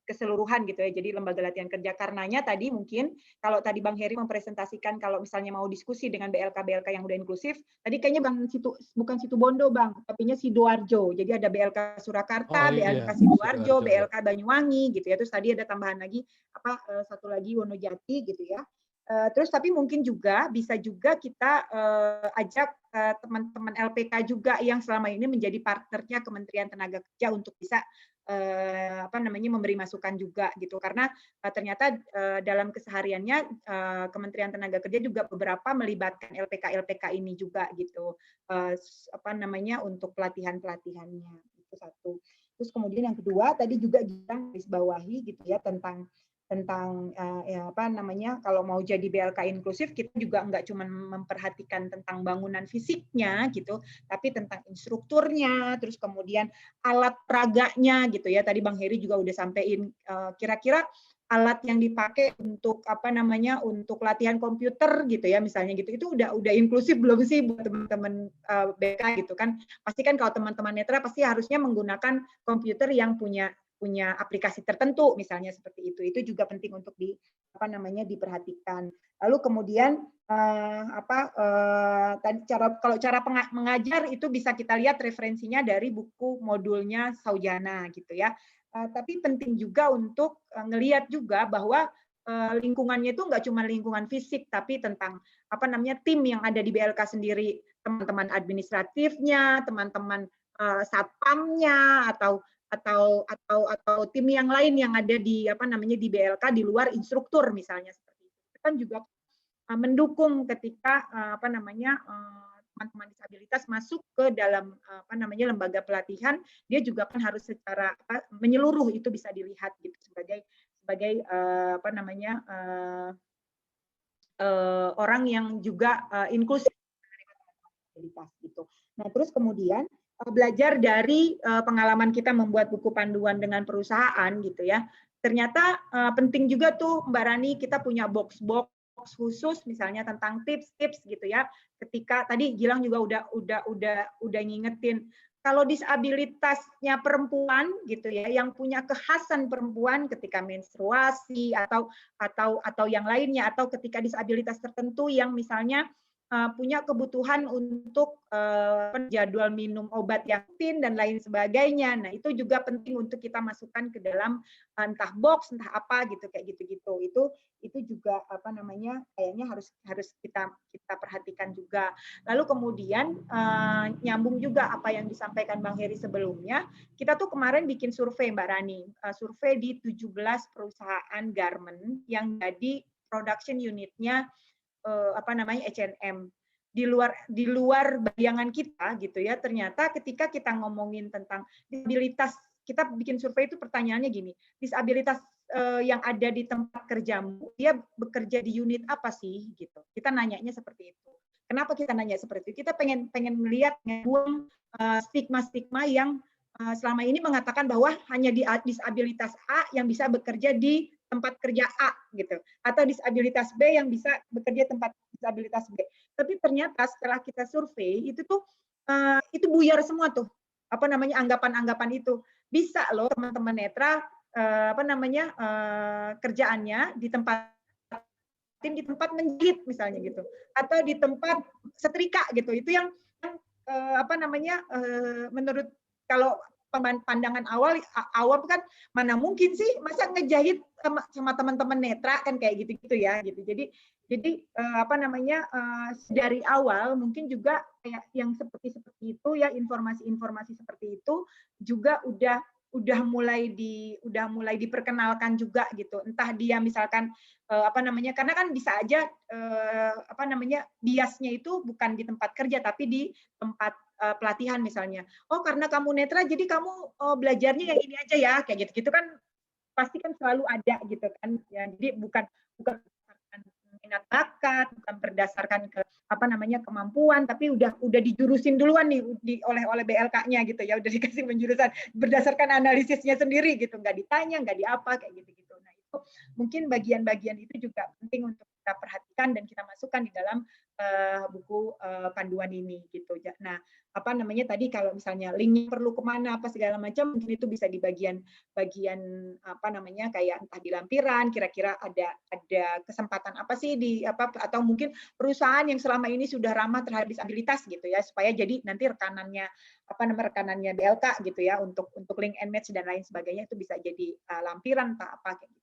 keseluruhan gitu ya. Jadi lembaga latihan kerja, karenanya tadi mungkin kalau tadi Bang Heri mempresentasikan kalau misalnya mau diskusi dengan BLK yang udah inklusif, tadi kayaknya bukan Situbondo Bang, tapinya Sidoarjo. Jadi ada BLK Surakarta, BLK Sidoarjo, BLK Banyuwangi gitu ya. Terus tadi ada tambahan lagi satu lagi Wonojati gitu ya. Terus tapi mungkin juga bisa juga kita ajak teman-teman LPK juga yang selama ini menjadi partnernya Kementerian Tenaga Kerja untuk bisa memberi masukan juga gitu, karena ternyata dalam kesehariannya Kementerian Tenaga Kerja juga beberapa melibatkan LPK ini juga gitu, untuk pelatihannya itu satu. Terus kemudian yang kedua tadi juga kita garis bawahi gitu ya tentang kalau mau jadi BLK inklusif kita juga nggak cuma memperhatikan tentang bangunan fisiknya gitu, tapi tentang instrukturnya, terus kemudian alat peraganya gitu ya. Tadi Bang Heri juga udah sampein kira-kira alat yang dipakai untuk untuk latihan komputer gitu ya misalnya gitu, itu udah inklusif belum sih buat teman-teman BK gitu kan. Pasti kan kalau teman-teman netra pasti harusnya menggunakan komputer yang punya aplikasi tertentu misalnya seperti itu juga penting untuk diperhatikan. Lalu kemudian kalau cara mengajar itu bisa kita lihat referensinya dari buku modulnya Saujana gitu ya. Tapi penting juga untuk ngelihat juga bahwa lingkungannya itu nggak cuma lingkungan fisik, tapi tentang tim yang ada di BLK sendiri, teman-teman administratifnya, teman-teman satpamnya, atau tim yang lain yang ada di di BLK di luar instruktur misalnya seperti itu. Itu kan juga mendukung ketika teman-teman disabilitas masuk ke dalam lembaga pelatihan, dia juga kan harus secara menyeluruh itu bisa dilihat gitu sebagai orang yang juga inklusif gitu. Nah, terus kemudian belajar dari pengalaman kita membuat buku panduan dengan perusahaan gitu ya. Ternyata penting juga tuh Mbak Rani, kita punya box-box khusus misalnya tentang tips-tips gitu ya. Ketika tadi Gilang juga udah ngingetin kalau disabilitasnya perempuan gitu ya, yang punya kekhasan perempuan ketika menstruasi atau yang lainnya, atau ketika disabilitas tertentu yang misalnya punya kebutuhan untuk jadwal minum obat yang rutin dan lain sebagainya. Nah, itu juga penting untuk kita masukkan ke dalam entah box, entah apa gitu kayak gitu-gitu. Itu juga kayaknya harus kita perhatikan juga. Lalu kemudian nyambung juga apa yang disampaikan Bang Heri sebelumnya. Kita tuh kemarin bikin survei Mbak Rani, survei di 17 perusahaan garment yang jadi production unitnya H&M. Di luar bayangan kita gitu ya, ternyata ketika kita ngomongin tentang disabilitas, kita bikin survei itu pertanyaannya gini, disabilitas yang ada di tempat kerjamu, dia bekerja di unit apa sih gitu. Kita nanyanya seperti itu. Kenapa kita nanya seperti itu? Kita pengen melihat buang stigma-stigma yang selama ini mengatakan bahwa hanya di disabilitas A yang bisa bekerja di tempat kerja A gitu, atau disabilitas B yang bisa bekerja tempat disabilitas B. Tapi ternyata setelah kita survei itu tuh itu buyar semua tuh anggapan-anggapan itu. Bisa loh teman-teman netra kerjaannya di tempat menjahit misalnya gitu, atau di tempat setrika gitu. Itu yang menurut kalau pandangan awam kan mana mungkin sih masa ngejahit sama teman-teman netra kan kayak gitu-gitu ya gitu. Jadi dari awal mungkin juga kayak yang seperti itu ya, informasi-informasi seperti itu juga udah mulai diperkenalkan juga gitu. Entah dia misalkan karena kan bisa aja biasnya itu bukan di tempat kerja tapi di tempat pelatihan misalnya. Oh, karena kamu netra jadi kamu belajarnya yang ini aja ya, kayak gitu-gitu kan pasti kan selalu ada gitu kan. Ya, jadi bukan berdasarkan minat bakat, bukan berdasarkan ke kemampuan, tapi udah dijurusin duluan nih oleh BLK-nya gitu ya, udah dikasih penjurusan berdasarkan analisisnya sendiri gitu, nggak ditanya, nggak diapa kayak gitu-gitu. Nah, itu mungkin bagian-bagian itu juga penting untuk kita perhatikan dan kita masukkan di dalam buku panduan ini gitu. Nah, tadi kalau misalnya linknya perlu kemana apa segala macam, mungkin itu bisa di bagian kayak entah di lampiran, kira-kira ada kesempatan apa sih atau mungkin perusahaan yang selama ini sudah ramah terhadap disabilitas gitu ya, supaya jadi nanti rekanannya BLK gitu ya untuk link and match dan lain sebagainya itu bisa jadi lampiran apa kayak gitu.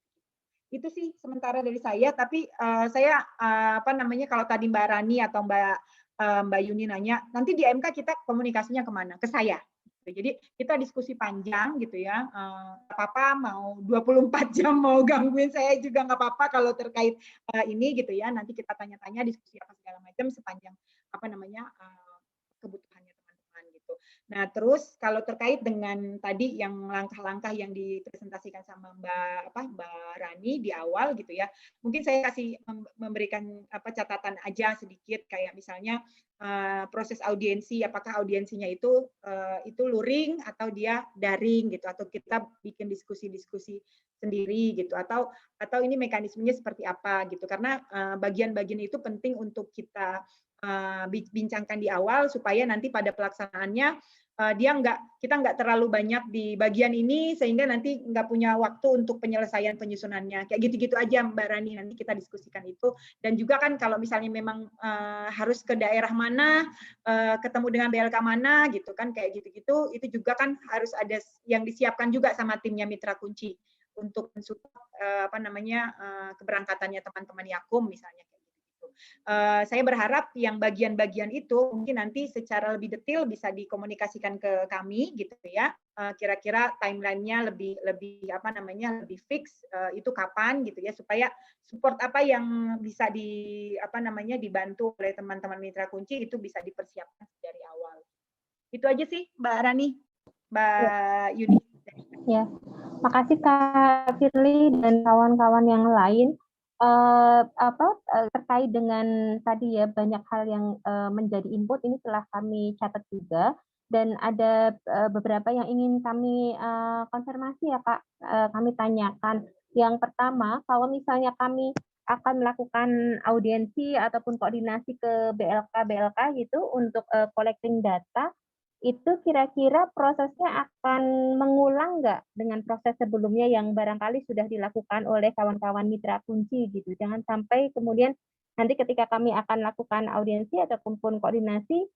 Itu sih sementara dari saya, tapi saya kalau tadi Mbak Rani atau Mbak Yuni nanya, nanti di MK kita komunikasinya kemana? Ke saya. Jadi kita diskusi panjang gitu ya, apa-apa mau 24 jam mau gangguin saya juga nggak apa-apa kalau terkait ini gitu ya, nanti kita tanya-tanya diskusi apa segala macam sepanjang kebutuhannya teman-teman gitu. Nah terus kalau terkait dengan tadi yang langkah-langkah yang dipresentasikan sama Mbak Rani di awal gitu ya, mungkin saya kasih memberikan catatan aja sedikit kayak misalnya proses audiensi, apakah audiensinya itu luring atau dia daring gitu, atau kita bikin diskusi-diskusi sendiri gitu, atau ini mekanismenya seperti apa gitu, karena bagian-bagian itu penting untuk kita bincangkan di awal supaya nanti pada pelaksanaannya kita nggak terlalu banyak di bagian ini sehingga nanti nggak punya waktu untuk penyelesaian penyusunannya, kayak gitu-gitu aja Mbak Rani, nanti kita diskusikan itu. Dan juga kan kalau misalnya memang harus ke daerah mana, ketemu dengan BLK mana gitu kan, kayak gitu-gitu, itu juga kan harus ada yang disiapkan juga sama timnya Mitra Kunci mensupport keberangkatannya teman-teman Yakum misalnya. Saya berharap yang bagian-bagian itu mungkin nanti secara lebih detail bisa dikomunikasikan ke kami gitu ya. Kira-kira timeline-nya lebih fix itu kapan gitu ya, supaya support apa yang bisa dibantu oleh teman-teman mitra kunci itu bisa dipersiapkan dari awal. Itu aja sih Mbak Rani, Mbak Yuni. Ya, makasih Kak Firly dan kawan-kawan yang lain. Terkait dengan tadi ya, banyak hal yang menjadi input ini telah kami catat juga, dan ada beberapa yang ingin kami konfirmasi ya Kak, kami tanyakan. Yang pertama, kalau misalnya kami akan melakukan audiensi ataupun koordinasi ke BLK gitu untuk collecting data, itu kira-kira prosesnya akan mengulang nggak dengan proses sebelumnya yang barangkali sudah dilakukan oleh kawan-kawan mitra kunci gitu. Jangan sampai kemudian nanti ketika kami akan lakukan audiensi ataupun koordinasi,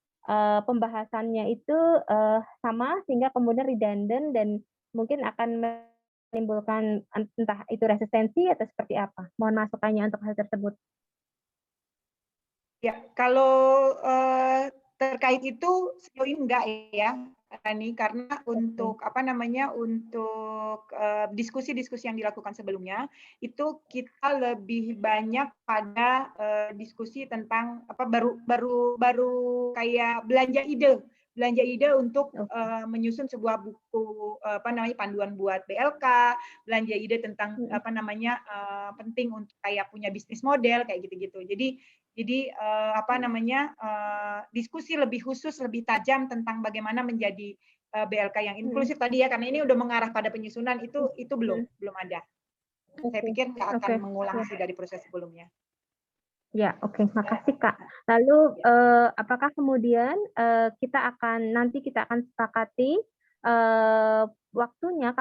pembahasannya itu sama sehingga kemudian redundant dan mungkin akan menimbulkan entah itu resistensi atau seperti apa. Mohon masukannya untuk hal tersebut. Ya, kalau terkait itu sejauh ini enggak ya, Rani, karena untuk diskusi-diskusi yang dilakukan sebelumnya itu kita lebih banyak pada diskusi tentang baru kayak belanja ide untuk menyusun sebuah buku panduan buat BLK, belanja ide tentang penting untuk kayak punya bisnis model kayak gitu-gitu. Jadi diskusi lebih khusus, lebih tajam tentang bagaimana menjadi BLK yang inklusif tadi ya, karena ini udah mengarah pada penyusunan itu belum ada. Saya pikir nggak akan mengulang sih dari proses sebelumnya. Ya, oke, makasih Kak. Lalu apakah kemudian kita akan sepakati waktunya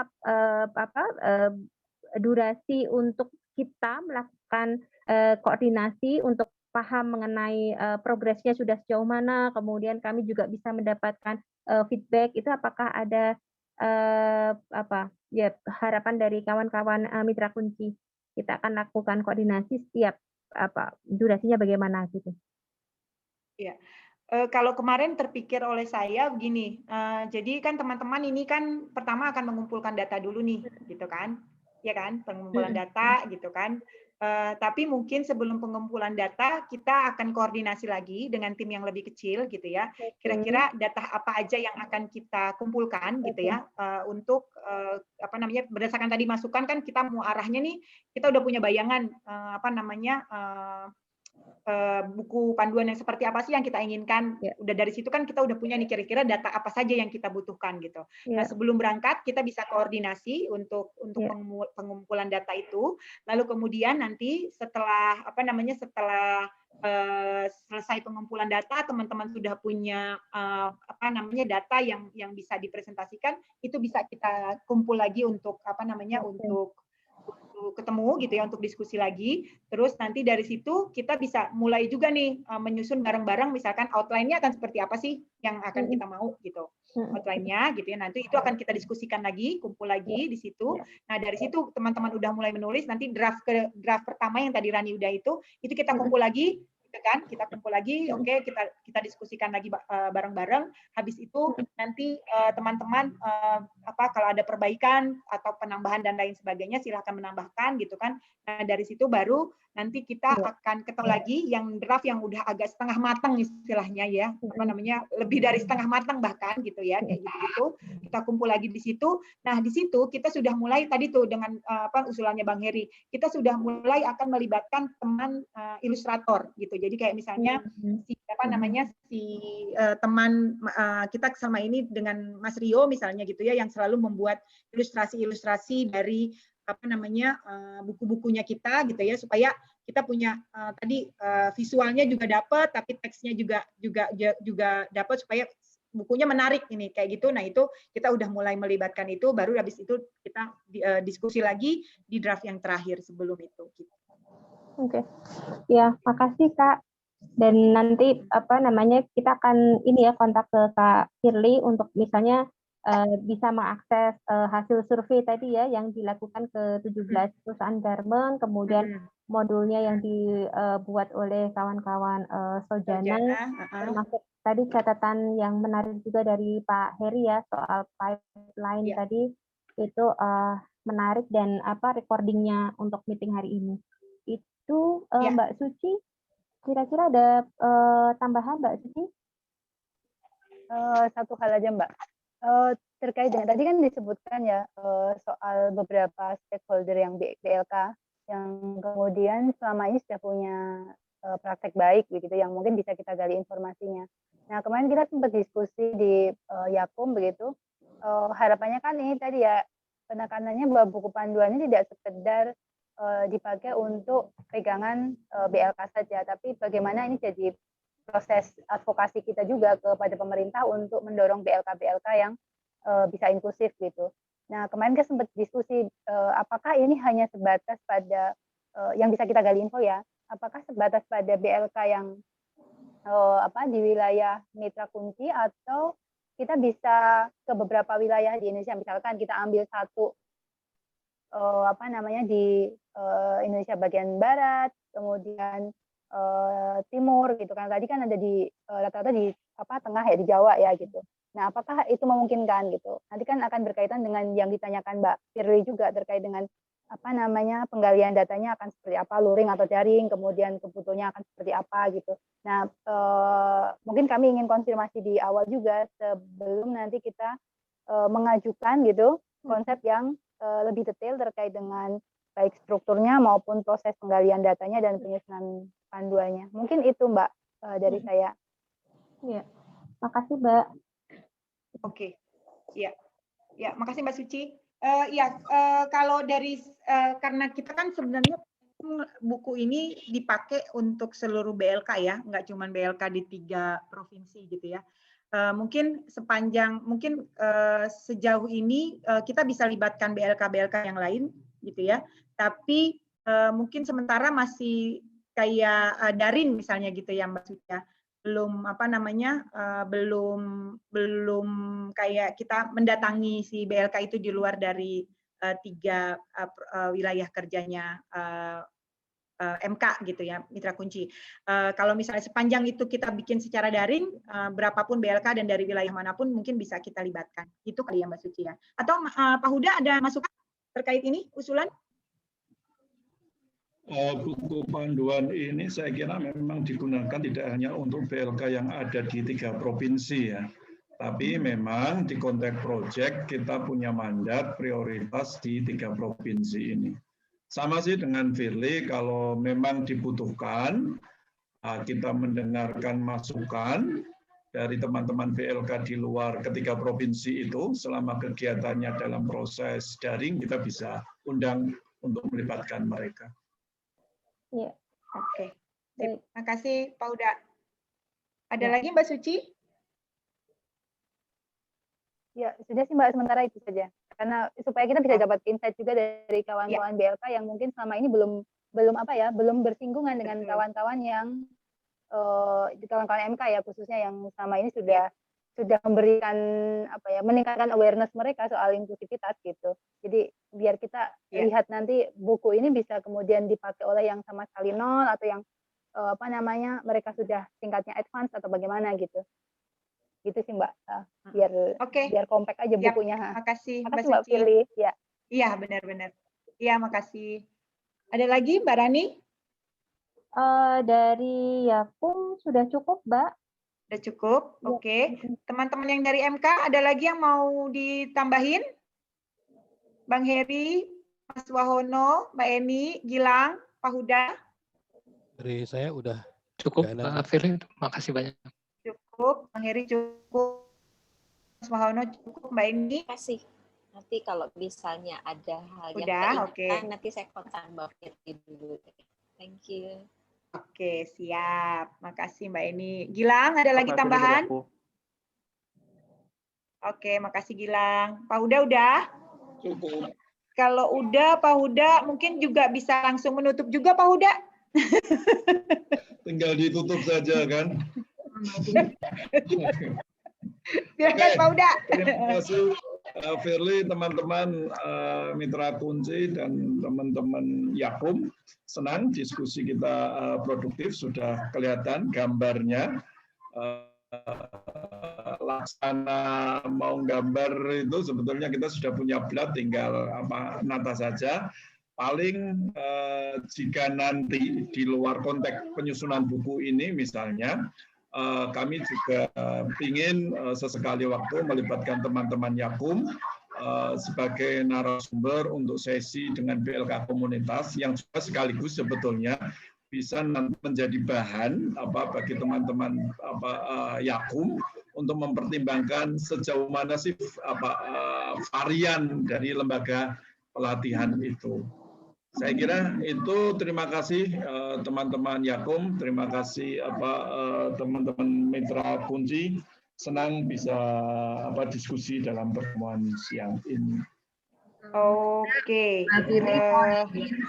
durasi untuk kita melakukan koordinasi untuk paham mengenai progresnya sudah sejauh mana, kemudian kami juga bisa mendapatkan feedback itu, apakah ada harapan dari kawan-kawan mitra kunci kita akan lakukan koordinasi setiap durasinya bagaimana gitu. Iya. Kalau kemarin terpikir oleh saya begini, jadi kan teman-teman ini kan pertama akan mengumpulkan data dulu nih, gitu kan, ya kan, pengumpulan data, gitu kan. Tapi mungkin sebelum pengumpulan data kita akan koordinasi lagi dengan tim yang lebih kecil, gitu ya. Kira-kira data apa aja yang akan kita kumpulkan, gitu ya, untuk berdasarkan tadi masukan kan kita mau arahnya nih, kita udah punya bayangan buku panduan yang seperti apa sih yang kita inginkan. Udah dari situ kan kita udah punya nih kira-kira data apa saja yang kita butuhkan gitu. Nah, sebelum berangkat kita bisa koordinasi untuk pengumpulan data itu. Lalu kemudian nanti setelah selesai pengumpulan data, teman-teman sudah punya data yang bisa dipresentasikan, itu bisa kita kumpul lagi untuk untuk ketemu gitu ya, untuk diskusi lagi. Terus nanti dari situ kita bisa mulai juga nih menyusun bareng-bareng, misalkan outline-nya akan seperti apa sih yang akan kita mau gitu. Outline-nya gitu ya, nanti itu akan kita diskusikan lagi, kumpul lagi di situ. Nah, dari situ teman-teman udah mulai menulis, nanti draft pertama yang tadi Rani udah itu kita kumpul lagi, gitu kan? Kita kumpul lagi, oke, kita diskusikan lagi bareng-bareng. Habis itu nanti teman-teman kalau ada perbaikan atau penambahan dan lain sebagainya silahkan menambahkan gitu kan. Nah, dari situ baru nanti kita akan ketemu lagi yang draft yang udah agak setengah matang istilahnya ya, lebih dari setengah matang bahkan gitu ya, kayak gitu. Kita kumpul lagi di situ. Nah, di situ kita sudah mulai tadi tuh dengan usulannya Bang Heri, kita sudah mulai akan melibatkan teman ilustrator gitu. Jadi kayak misalnya teman kita selama ini dengan Mas Rio misalnya gitu ya, yang selalu membuat ilustrasi-ilustrasi dari buku-bukunya kita gitu ya, supaya kita punya visualnya juga dapat, tapi teksnya juga dapat supaya bukunya menarik ini kayak gitu. Nah, itu kita udah mulai melibatkan itu, baru habis itu kita diskusi lagi di draft yang terakhir sebelum itu gitu. Oke. Ya, makasih Kak. Dan nanti kita akan kontak ke Kak Firly untuk misalnya bisa mengakses hasil survei tadi ya yang dilakukan ke 17 perusahaan garment, kemudian modulnya yang dibuat oleh kawan-kawan Sojana, termasuk tadi catatan yang menarik juga dari Pak Heri ya soal pipeline tadi itu menarik, dan recordingnya untuk meeting hari ini. Itu Mbak Suci, kira-kira ada tambahan Mbak Suci? Satu hal aja Mbak, terkait dengan tadi kan disebutkan ya soal beberapa stakeholder yang BLK yang kemudian selama ini sudah punya praktek baik begitu yang mungkin bisa kita gali informasinya. Nah kemarin kita sempat diskusi di Yakum begitu, harapannya kan ini tadi ya penekanannya bahwa buku panduan ini tidak sekedar dipakai untuk pegangan BLK saja, tapi bagaimana ini jadi proses advokasi kita juga kepada pemerintah untuk mendorong BLK-BLK yang bisa inklusif gitu. Nah kemarin kita sempat diskusi apakah ini hanya sebatas pada yang bisa kita gali info ya, apakah sebatas pada BLK yang di wilayah mitra kunci, atau kita bisa ke beberapa wilayah di Indonesia, misalkan kita ambil satu di Indonesia bagian barat, kemudian timur gitu kan, tadi kan ada di rata-rata di tengah ya, di Jawa ya gitu. Nah apakah itu memungkinkan gitu, nanti kan akan berkaitan dengan yang ditanyakan Mbak Firly juga terkait dengan penggalian datanya akan seperti apa, luring atau daring, kemudian kebutuhannya akan seperti apa gitu. Nah mungkin kami ingin konfirmasi di awal juga sebelum nanti kita mengajukan gitu konsep yang lebih detail terkait dengan baik strukturnya maupun proses penggalian datanya dan penyusunan panduannya. Mungkin itu Mbak dari saya. Ya, makasih Mbak. Oke, ya, makasih Mbak Suci. Kalau dari karena kita kan sebenarnya buku ini dipakai untuk seluruh BLK ya, nggak cuma BLK di 3 provinsi gitu ya. Mungkin sejauh ini kita bisa libatkan BLK-BLK yang lain gitu ya, tapi mungkin sementara masih kayak daring misalnya gitu ya Mbak Suci ya. Belum kayak kita mendatangi si BLK itu di luar dari 3 wilayah kerjanya MK gitu ya, mitra kunci. Kalau misalnya sepanjang itu kita bikin secara daring, berapapun BLK dan dari wilayah manapun mungkin bisa kita libatkan. Itu kali ya Mbak Suci ya. Atau Pak Huda ada masukan terkait ini, usulan? Buku panduan ini saya kira memang digunakan tidak hanya untuk BLK yang ada di 3 provinsi ya, tapi memang di konteks proyek kita punya mandat prioritas di 3 provinsi ini. Sama sih dengan Firly, kalau memang dibutuhkan, kita mendengarkan masukan dari teman-teman BLK di luar ketiga provinsi itu, selama kegiatannya dalam proses daring, kita bisa undang untuk melibatkan mereka. Ya, oke. Terima kasih Pak Huda. Ada lagi Mbak Suci? Ya, sudah sih Mbak, sementara itu saja. Karena supaya kita bisa dapat insight juga dari kawan-kawan BLK yang mungkin selama ini belum bersinggungan dengan kawan-kawan yang kawan-kawan MK ya, khususnya yang selama ini sudah memberikan meningkatkan awareness mereka soal inklusivitas gitu. Jadi biar kita lihat nanti buku ini bisa kemudian dipakai oleh yang sama sekali nol, atau yang mereka sudah tingkatnya advance atau bagaimana gitu. Gitu sih Mbak, biar compact aja bukunya. Makasih Mbak Firly. Ya. Iya, benar-benar. Iya, makasih. Ada lagi Mbak Rani? Dari Yakum sudah cukup, Mbak. Sudah cukup, oke. Teman-teman yang dari MK, ada lagi yang mau ditambahin? Bang Heri, Mas Wahono, Mbak Eni, Gilang, Pak Huda? Dari saya udah cukup, Mbak Firly. Makasih banyak. Cukup, Bang Heri cukup, Mas Wahono cukup, Mbak Eni. Terima kasih. Nanti kalau misalnya ada hal yang nanti saya kontak Mbak Firly dulu. Thank you. Oke, siap. Makasih Mbak Eni. Gilang, ada lagi tambahan? Oke, makasih Gilang. Pak Huda udah? Cukup. Kalau udah, Pak Huda mungkin juga bisa langsung menutup juga, Pak Huda. Tinggal ditutup saja kan. Silakan Pak Uda. Terima kasih Firly, teman-teman Mitra Kunci dan teman-teman Yakum. Senang diskusi kita produktif, sudah kelihatan gambarnya. Laksana mau gambar itu sebetulnya kita sudah punya blad, tinggal nata saja. Paling jika nanti di luar konteks penyusunan buku ini misalnya, kami juga ingin sesekali waktu melibatkan teman-teman Yakum sebagai narasumber untuk sesi dengan BLK komunitas yang juga sekaligus sebetulnya bisa menjadi bahan bagi teman-teman Yakum untuk mempertimbangkan sejauh mana sih varian dari lembaga pelatihan itu. Saya kira itu. Terima kasih teman-teman Yakum, terima kasih teman-teman Mitra Kunci. Senang bisa diskusi dalam pertemuan siang ini. Oke. Mbak Firly,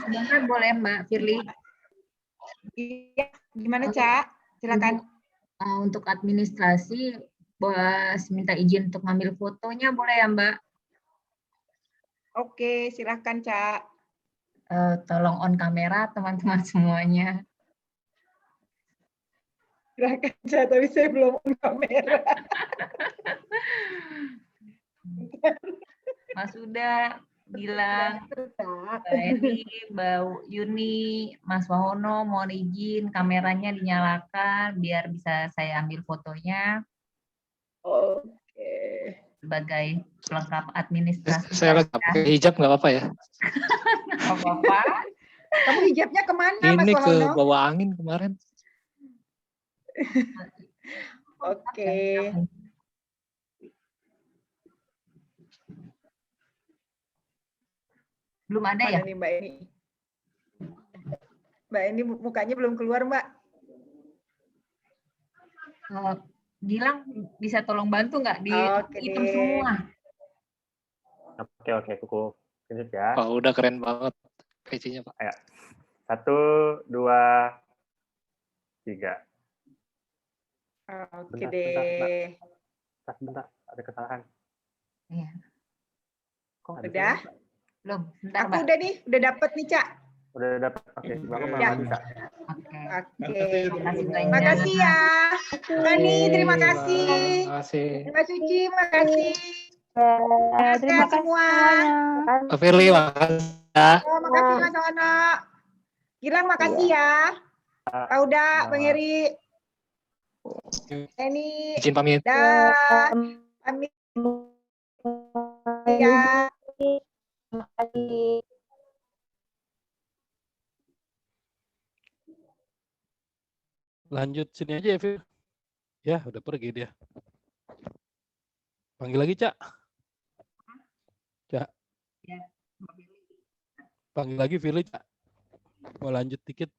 sebentar boleh Mbak Firly? Iya, gimana Cak? Silakan. Untuk administrasi, minta izin untuk ngambil fotonya boleh ya Mbak? Oke, silakan Cak. Tolong on kamera teman-teman semuanya. Silakan Cak, tapi saya belum on kamera. Mas Uda, Gilang, Mbak Eni, Mbak Yuni, Mas Wahono, mohon izin kameranya dinyalakan biar bisa saya ambil fotonya. Oke. Sebagai pelengkap administrasi. Saya pakai hijab nggak apa-apa ya? Nggak apa-apa. Kamu hijabnya kemana Mas Ini ke Wahono? bawah angin kemarin. Oke. Belum ada Mana ya? nih Mbak Eni? Mbak Eni mukanya belum keluar Mbak. Gilang bisa tolong bantu nggak di hitam semua? Oke, Kuku. Lanjut ya. Oh, udah keren banget PC-nya Pak. Ayo. 1, 2, 3. Oke deh. Bentar, ada kesalahan. Iya. Kok Udah? Belum, bentar Aku Mbak. udah nih, udah dapet nih Cak. Udah dapat. Oke, aku mau Ya. bisa. Oke. Oke. Makasih ya. Rani, terima kasih. Terima kasih. Mbak Suci, makasih. Terima Sehat kasih semua. semuanya. Pak Firly, makasih ya. Makasih Mas Ono. Gilang, makasih ya. Pak Uda, Bang Heri. Eni. Izin pamit. Dah. Pamit ya. Terima kasih. Lanjut sini aja ya, Fir. Ya, udah pergi dia. Panggil lagi, Cak. Cak. Panggil lagi Firly, Cak. Mau lanjut dikit.